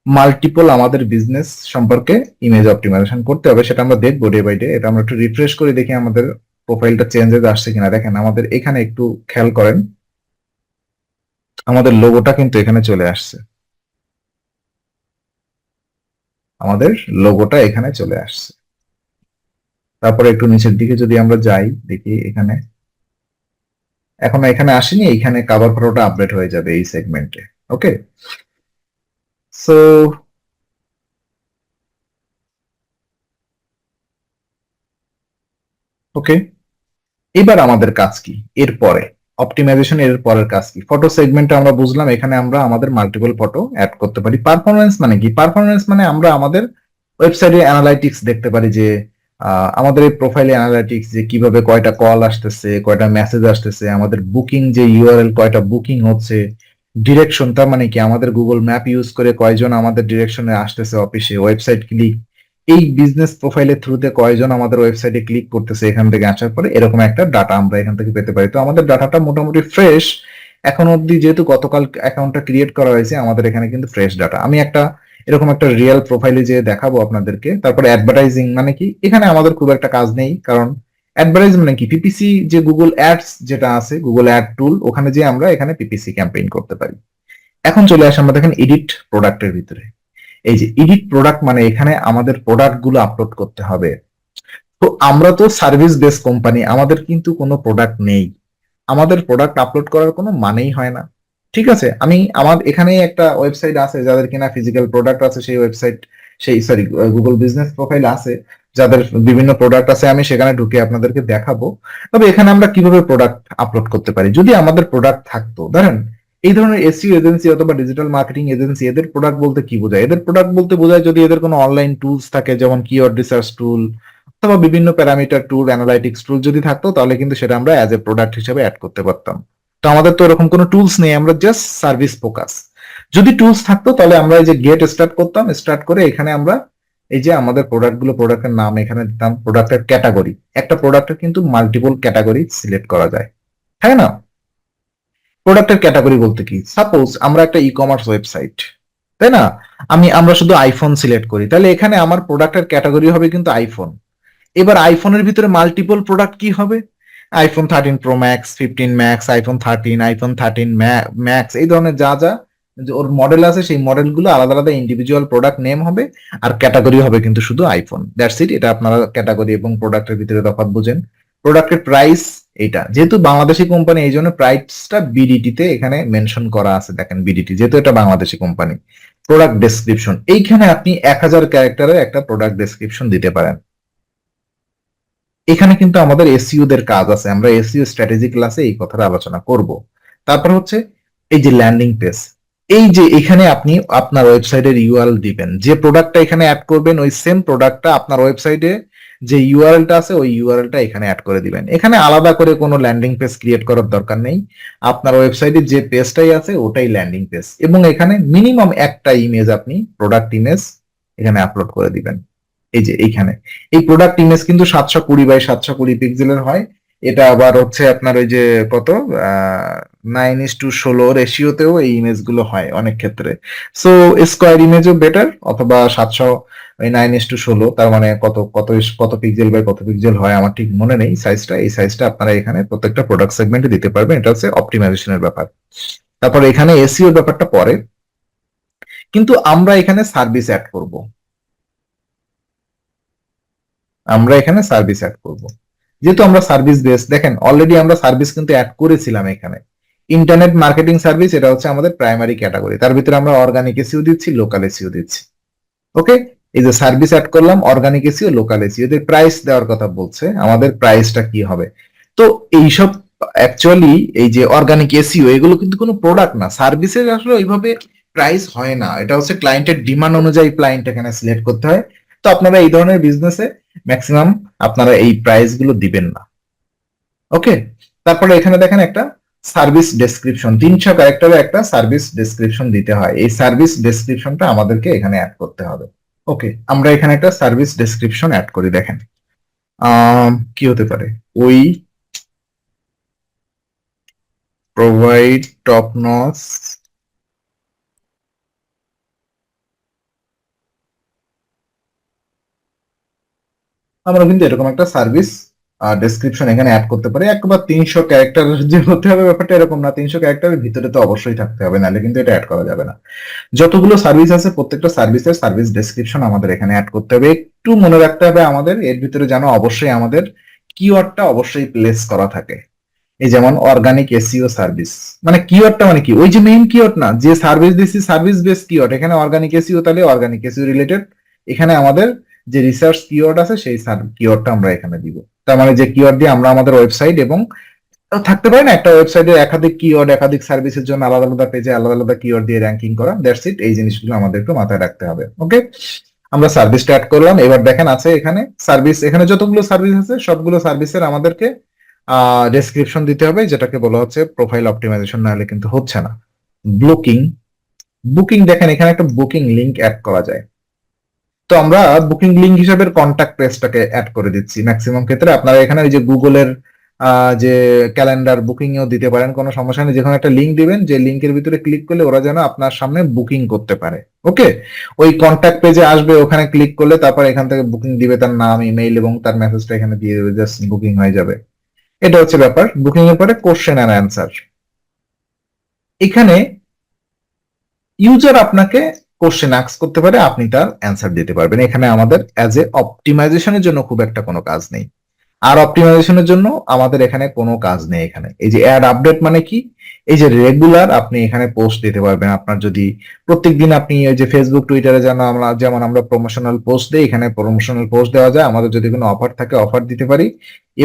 মাল্টিপল আমাদের বিজনেস সম্পর্কে ইমেজ অপটিমাইজেশন করতে হবে, সেটা আমরা দেখবো ডে বাই ডে। এটা আমরা একটু রিফ্রেশ করে দেখি আমাদের প্রোফাইলটা চেঞ্জেস আসছে কিনা। দেখেন আমাদের এখানে একটু খেয়াল করেন, আমাদের লোগোটা কিন্তু এখানে চলে আসছে, আমাদের লোগোটা এখানে চলে আসছে। তারপরে একটু নিচের দিকে যদি আমরা যাই, দেখি এখানে এখনো এখানে আসেনি, এইখানে কাভার ফটোটা আপডেট হয়ে যাবে এই সেগমেন্টে। ওকে, সো ওকে, এবার আমাদের কাজ কি এরপরে, অপটিমাইজেশন এর পরের কাজ কি? ফটো সেগমেন্টে আমরা বুঝলাম, এখানে আমরা আমাদের মাল্টিপল ফটো অ্যাড করতে পারি। পারফরমেন্স মানে কি? পারফরমেন্স মানে আমরা আমাদের ওয়েবসাইটে অ্যানালাইটিক্স দেখতে পারি যে আমাদের এই প্রোফাইলে অ্যানালাইটিক্স যে কিভাবে কয়টা কল আসতেছে, কয়টা মেসেজ আসতেছে, আমাদের বুকিং যে ইউআরএল কয়টা বুকিং হচ্ছে, ডিরেকশন তার মানে কি আমাদের গুগল ম্যাপ ইউজ করে কয়জন আমাদের ডিরেকশনে আসতেছে অফিসে, ওয়েবসাইট ক্লিক, এই বিজনেস প্রোফাইলের থ্রুতে কয়জন আমাদের ওয়েবসাইটে ক্লিক করতেছে এখান থেকে আসার পরে, এরকম একটা ডাটা আমরা এখান থেকে পেতে পারি। তো আমাদের ডাটাটা মোটামুটি ফ্রেশ এখন অব্দি, যেহেতু গতকাল অ্যাকাউন্টটা ক্রিয়েট করা হয়েছে, আমাদের এখানে কিন্তু ফ্রেশ ডাটা। আমি একটা এরকম একটা রিয়েল প্রোফাইলে যে দেখাবো আপনাদেরকে। তারপরে অ্যাডভার্টাইজিং মানে কি, এখানে আমাদের খুব একটা কাজ নেই, কারণ অ্যাডভার্টাইজ মানে কি, পিপিসি যে গুগল অ্যাডস যেটা আছে, গুগল অ্যাড টুল, ওখানে যে আমরা এখানে পিপিসি ক্যাম্পেইন করতে পারি। এখন চলে আসে আমরা দেখেন এডিট প্রোডাক্টের ভিতরে। এই যে এডিট প্রোডাক্ট মানে এখানে আমাদের প্রোডাক্ট গুলো আপলোড করতে হবে। তো আমরা তো সার্ভিস বেস কোম্পানি, আমাদের কিন্তু কোনো প্রোডাক্ট নেই, আমাদের প্রোডাক্ট আপলোড করার কোনো মানেই হয় না। ঠিক আছে, আমি আমার এখানে একটা ওয়েবসাইট আছে যাদের কিনা ফিজিক্যাল প্রোডাক্ট আছে, সেই ওয়েবসাইট, সেই সরি গুগল বিজনেস প্রোফাইল আছে যাদের বিভিন্ন প্রোডাক্ট আছে, আমি সেখানে ঢুকে আপনাদেরকে দেখাবো। তবে এখানে আমরা কিভাবে প্রোডাক্ট আপলোড করতে পারি, যদি আমাদের প্রোডাক্ট থাকতো, ধরেন এই ধরনের এসইও এজেন্সি অথবা ডিজিটাল মার্কেটিং এজেন্সি, এদের প্রোডাক্ট বলতে কি বোঝায়? এদের প্রোডাক্ট বলতে বোঝায় যদি এদের কোনো অনলাইন টুলস থাকে, যেমন কিওয়ার্ড রিসার্চ টুল অথবা বিভিন্ন প্যারামিটার টুল, অ্যানালাইটিক্স টুল যদি থাকতো, তাহলে কিন্তু সেটা আমরা অ্যাজ এ প্রোডাক্ট হিসেবে অ্যাড করতে পারতাম। তো আমাদের তো এরকম কোনো টুলস নেই, আমরা জাস্ট সার্ভিস ফোকাস। যদি টুলস থাকতো তাহলে আমরা এই যে গেট স্টার্ট করতাম, স্টার্ট করে এখানে আমরা এই যে আমাদের প্রোডাক্ট গুলো, প্রোডাক্টের নাম এখানে দিতাম, প্রোডাক্টের ক্যাটাগরি, একটা প্রোডাক্টের কিন্তু মাল্টিপল ক্যাটাগরি সিলেক্ট করা যায়, তাই না? প্রোডাক্টের ক্যাটাগরি বলতে কি, সাপোজ আমরা একটা ই কমার্স ওয়েবসাইট, তাই না? আমরা শুধু আইফোন সিলেক্ট করি, তাহলে এখানে আমার প্রোডাক্টের ক্যাটাগরি হবে কিন্তু আইফোন। এবার আইফোনের ভিতরে মাল্টিপল প্রোডাক্ট কি হবে? IPhone 13 pro max, 15 max, iPhone 13, iPhone 13 max, এই ধরনের যা যা যে ওর মডেল আছে, সেই মডেলগুলো আলাদা আলাদা ইন্ডিভিজুয়াল প্রোডাক্ট নেম হবে, আর ক্যাটাগরি হবে কিন্তু শুধু আইফোন। That's it. এটা আপনারা ক্যাটাগরি এবং প্রোডাক্টের ভিতরে তফাৎ বুঝেন। প্রোডাক্টের প্রাইস, এইটা যেহেতু বাংলাদেশি কোম্পানি, এই জন্য প্রাইসটা বিডিটি তে এখানে মেনশন করা আছে। দেখেন বিডিটি, যেহেতু এটা বাংলাদেশি কোম্পানি। প্রোডাক্ট ডেসক্রিপশন, এইখানে আপনি 1000 ক্যারেক্টারের একটা প্রোডাক্ট ডেসক্রিপশন দিতে পারেন। এখানে কিন্তু আমাদের এসইও দের কাজ আছে, আমরা এসইও স্ট্র্যাটেজি ক্লাসে এই কথাটা আলোচনা করব। তারপর হচ্ছে এই যে ল্যান্ডিং পেজ, এই যে এখানে আপনি আপনার ওয়েবসাইটের ইউআরএল দিবেন, যে প্রোডাক্টটা এখানে অ্যাড করবেন ওই সেম প্রোডাক্টটা আপনার ওয়েবসাইটে যে ইউআরএলটা আছে ওই ইউআরএলটা এখানে অ্যাড করে দিবেন। এখানে আলাদা করে কোনো ল্যান্ডিং পেজ ক্রিয়েট করার দরকার নেই, আপনার ওয়েবসাইটে যে পেজটাই আছে ওটাই ল্যান্ডিং পেজ, এবং এখানে মিনিমাম একটা ইমেজ, আপনি প্রোডাক্ট ইমেজ এখানে আপলোড করে দিবেন। এই যে এইখানে এই প্রোডাক্ট ইমেজ কিন্তু 720 বাই 720 পিক্সেলের হয়। এটা আবার হচ্ছে আপনার ওই যে কত 9:16 রেশিওতেও এই ইমেজ গুলো হয় অনেক ক্ষেত্রে। সো স্কোয়ার ইমেজও বেটার, অথবা 700 ওই 9:16, তার মানে কত কত কত পিক্সেল বাই কত পিক্সেল হয় আমার ঠিক মনে নেই সাইজটা। এই সাইজটা আপনারা এখানে প্রত্যেকটা প্রোডাক্ট সেগমেন্টে দিতে পারবেন, এটা হচ্ছে অপটিমাইজেশনের ব্যাপার। তারপর এখানে এসইও ব্যাপারটা পরে, কিন্তু আমরা এখানে সার্ভিস অ্যাড করব, আমরা এখানে সার্ভিস অ্যাড করব। যেহেতু আমরা সার্ভিস বেস, দেখেন অলরেডি আমরা সার্ভিস কিন্তু অ্যাড করেছিলাম এখানে। ইন্টারনেট মার্কেটিং সার্ভিস, এটা হচ্ছে আমাদের প্রাইমারি ক্যাটাগরি, তার ভিতরে আমরা অর্গানিক এসইও দিচ্ছি, লোকাল এসইও দিচ্ছি। ওকে, এই যে সার্ভিস অ্যাড করলাম, অর্গানিক এসইও, লোকাল এসইও, এদের প্রাইস দেওয়ার কথা বলছে, আমাদের প্রাইসটা কি হবে? তো এইসব অ্যাকচুয়ালি এই যে অর্গানিক এসইও, এগুলো কিন্তু কোনো প্রোডাক্ট না, সার্ভিসের আসলে ওইভাবে প্রাইস হয় না, এটা হচ্ছে ক্লায়েন্টের ডিমান্ড অনুযায়ী ক্লায়েন্ট এখানে সিলেক্ট করতে হয়। তো আপনারা এই ধরনের বিজনেসে ম্যাক্সিমাম আপনারা এই প্রাইস গুলো দিবেন না। ওকে, তারপরে এখানে দেখেন একটা সার্ভিস ডেসক্রিপশন, 300 ক্যারেক্টারের একটা সার্ভিস ডেসক্রিপশন দিতে হয়, এই সার্ভিস ডেসক্রিপশনটা আমাদেরকে এখানে অ্যাড করতে হবে। ওকে, আমরা এখানে একটা সার্ভিস ডেসক্রিপশন অ্যাড করি। দেখেন কি হতে পারে, ওই প্রোভাইড টপ নচ আমরা কিন্তু এরকম একটা সার্ভিস ডেসক্রিপশন এখানে অ্যাড করতে পারি। একবার 300 ক্যারেক্টার যে হতে হবে ব্যাপারটা এরকম না, 300 ক্যারেক্টারের ভিতরে তো অবশ্যই থাকতে হবে, নাহলে কিন্তু এটা অ্যাড করা যাবে না। যতগুলো সার্ভিস আছে প্রত্যেকটা সার্ভিসের সার্ভিস ডেসক্রিপশন আমাদের এখানে অ্যাড করতে হবে। একটু মনে রাখতে হবে আমাদের এর ভিতরে যেন অবশ্যই আমাদের কিওয়ার্ডটা অবশ্যই প্লেস করা থাকে। এই যেমন অর্গানিক এসইও সার্ভিস, মানে কিওয়ার্ডটা মানে কি, ওই যে মেইন কিওয়ার্ড না, যে সার্ভিস দিচ্ছি সার্ভিস বেস কিওয়ার্ড, এখানে অর্গানিক এসইও তাহলে অর্গানিক এসইও রিলেটেড, এখানে আমাদের যে রিসার্চ কিওয়ার্ড আছে সেই কিওয়ার্ডটা আমরা এখানে দিব। তার মানে যে কিওয়ার্ড দিয়ে আমরা আমাদের ওয়েবসাইট এবং থাকতে পারে না একটা ওয়েবসাইটে একাধিক কিওয়ার্ড একাধিক সার্ভিসের জন্য আলাদা আলাদা পেজে আলাদা আলাদা কিওয়ার্ড দিয়ে র্যাঙ্কিং করা, দ্যাটস ইট। এই জিনিসগুলো আমাদের একটু মাথায় রাখতে হবে। ওকে, আমরা সার্ভিসটা অ্যাড করলাম। এবার দেখেন আছে এখানে সার্ভিস, এখানে যতগুলো সার্ভিস আছে সবগুলো সার্ভিসের আমাদেরকে ডেসক্রিপশন দিতে হবে, যেটাকে বলা হচ্ছে প্রোফাইল অপটিমাইজেশন, না হলে কিন্তু হচ্ছে না। বুকিং, বুকিং দেখেন এখানে একটা বুকিং লিংক অ্যাড করা যায়। তো আমরা বুকিং লিংক হিসেবে কন্ট্যাক্ট পেজটাকে অ্যাড করে দিচ্ছি। ম্যাক্সিমাম ক্ষেত্রে আপনারা এখানে ওই যে গুগলের যে ক্যালেন্ডার বুকিং এও দিতে পারেন, কোনো সমস্যা নেই। যেখানে একটা লিংক দিবেন, যে লিংকের ভিতরে ক্লিক করলে ওরা যেন আপনার সামনে বুকিং করতে পারে। ওকে, ওই কন্ট্যাক্ট পেজে আসবে, ওখানে ক্লিক করলে তারপর এখান থেকে বুকিং দিবে, তার নাম ইমেইল এবং তার মেসেজটা এখানে দিয়ে দেবে, জাস্ট বুকিং হয়ে যাবে। এটা হচ্ছে ব্যাপার। বুকিং এর পরে কোশ্চেন অ্যান্ড অ্যান্সার, এখানে ইউজার আপনাকে কোশ্চেন আস্ক করতে পারে, আপনি তার অ্যান্সার দিতে পারবেন। এখানে আমাদের অ্যাজ এ অপটিমাইজেশনের জন্য খুব একটা কোনো কাজ নেই। আর অপটিমাইজেশনের জন্য আমাদের এখানে কোনো কাজ নেই। এখানে এই যে অ্যাড আপডেট মানে কি, এই যে রেগুলার আপনি এখানে পোস্ট দিতে পারবেন। আপনার যদি প্রত্যেকদিন আপনি ওই যে ফেসবুক টুইটারে যেমন আমরা প্রমোশনাল পোস্ট দিই, এখানে প্রমোশনাল পোস্ট দেওয়া যায়। আমাদের যদি কোনো অফার থাকে অফার দিতে পারি,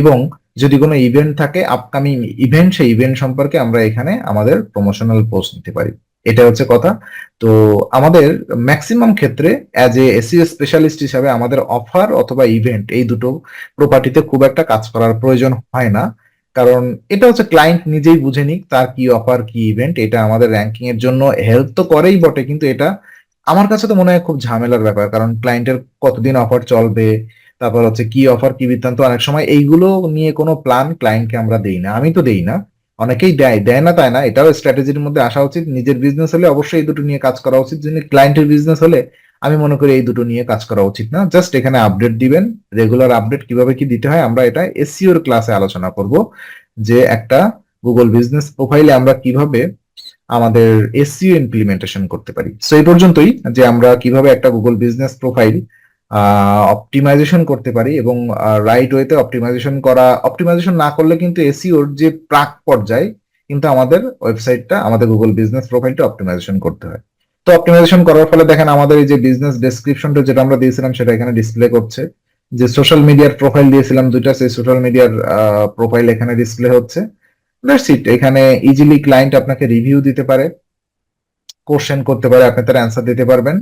এবং যদি কোনো ইভেন্ট থাকে আপকামিং ইভেন্ট, সেই ইভেন্ট সম্পর্কে আমরা এখানে আমাদের প্রমোশনাল পোস্ট দিতে পারি। এটা হচ্ছে কথা। তো আমাদের ম্যাক্সিমাম ক্ষেত্রে অ্যাজ এ এসইও স্পেশালিস্ট হিসাবে আমাদের অফার অথবা ইভেন্ট এই দুটো প্রপার্টিতে খুব একটা কাজ করার প্রয়োজন হয় না। কারণ এটা হচ্ছে ক্লায়েন্ট নিজেই বুঝে নিক তার কি অফার কি ইভেন্ট। এটা আমাদের র্যাঙ্কিং এর জন্য হেল্প তো করেই বটে, কিন্তু এটা আমার কাছে তো মনে হয় খুব ঝামেলার ব্যাপার। কারণ ক্লায়েন্টের কতদিন অফার চলবে, তারপর হচ্ছে কি অফার কি বৃত্তান্ত, অনেক সময় এইগুলো নিয়ে কোনো প্ল্যান ক্লায়েন্টকে আমরা দেই না। আমি তো দেই না, অনেকেই দেয়, দেয় না তাই না, এটাও স্ট্র্যাটেজির মধ্যে আসা উচিত। নিজের বিজনেস হলে অবশ্যই এই দুটো নিয়ে কাজ করা উচিত, যিনি ক্লায়েন্টের বিজনেস হলে আমি মনে করি এই দুটো নিয়ে কাজ করা উচিত না। জাস্ট এখানে আপডেট দিবেন, রেগুলার আপডেট কিভাবে কি দিতে হয় আমরা এটা এসইও এর ক্লাসে আলোচনা করব, যে একটা গুগল বিজনেস প্রোফাইলে আমরা কিভাবে আমাদের এসইও ইমপ্লিমেন্টেশন করতে পারি। সো এই পর্যন্তই, যে আমরা কিভাবে একটা গুগল বিজনেস প্রোফাইল অপটিমাইজেশন করতে পারি এবং রাইট ওয়েতে অপটিমাইজেশন না করলে কিন্তু এসইওর যে প্রাক পর্যায় কিন্তু আমাদের ওয়েবসাইটটা, আমাদের গুগল বিজনেস প্রোফাইলটা অপটিমাইজেশন করতে হয়। তো অপটিমাইজেশন করার ফলে দেখেন আমাদের এই যে বিজনেস ডেসক্রিপশনটা যেটা আমরা দিয়েছিলাম সেটা এখানে ডিসপ্লে করছে। যে সোশ্যাল মিডিয়ার প্রোফাইল দিয়েছিলাম দুইটা, সেই সোশ্যাল মিডিয়ার প্রোফাইল এখানে ডিসপ্লে হচ্ছে। That's it. এখানে ইজিলি ক্লায়েন্ট আপনাকে রিভিউ দিতে পারে, কোশ্চেন করতে পারে, আপনি তার অ্যান্সার দিতে পারবেন।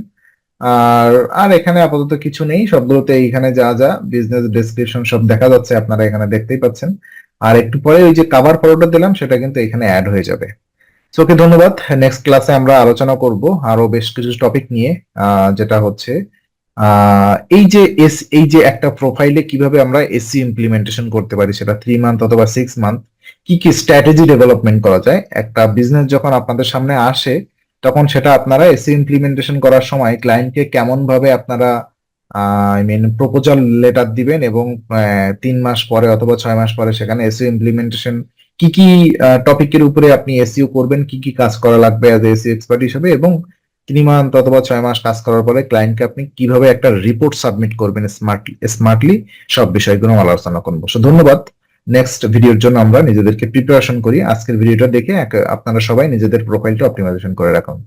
আর আর এখানে আপাতত কিছু নেই, সবগুলোতে এইখানে যা যা বিজনেস ডেসক্রিপশন সব দেখা যাচ্ছে, আপনারা এখানে দেখতেই পাচ্ছেন। আর একটু পরে ওই যে কভার ফটোটা দিলাম সেটা কিন্তু এখানে অ্যাড হয়ে যাবে। সো ওকে, ধন্যবাদ। নেক্সট ক্লাসে আমরা আলোচনা করব আরো বেশ কিছু টপিক নিয়ে, যেটা হচ্ছে এই যে একটা প্রোফাইলে কিভাবে আমরা এসি ইমপ্লিমেন্টেশন করতে পারি, সেটা 3 মান্থ অথবা 6 মান্থ, কি কি স্ট্র্যাটেজি ডেভেলপমেন্ট করা যায়। একটা বিজনেস যখন আপনাদের সামনে আসে তখন সেটা আপনারা এসি ইমপ্লিমেন্টেশন করার সময় ক্লায়েন্টকে কেমন ভাবে আপনারা আই মিন প্রপোজাল লেটার দিবেন, এবং 3 মাস পরে অথবা 6 মাস পরে সেখানে এসিও ইমপ্লিমেন্টেশন কি কি টপিকের উপরে আপনি এসইও করবেন, কি কি কাজ করা লাগবে অ্যাজ এসইও এক্সপার্ট হিসেবে, এবং 3 মান্থ অথবা 6 মাস কাজ করার পরে ক্লায়েন্টকে আপনি কিভাবে একটা রিপোর্ট সাবমিট করবেন স্মার্টলি, সব বিষয়গুলো আমরা আলোচনা করবো। সো ধন্যবাদ। নেক্সট ভিডিওর জন্য আমরা নিজেদেরকে প্রিপারেশন করি। আজকের ভিডিওটা দেখে আপনারা সবাই নিজেদের প্রোফাইলটা অপটিমাইজেশন করে রাখুন।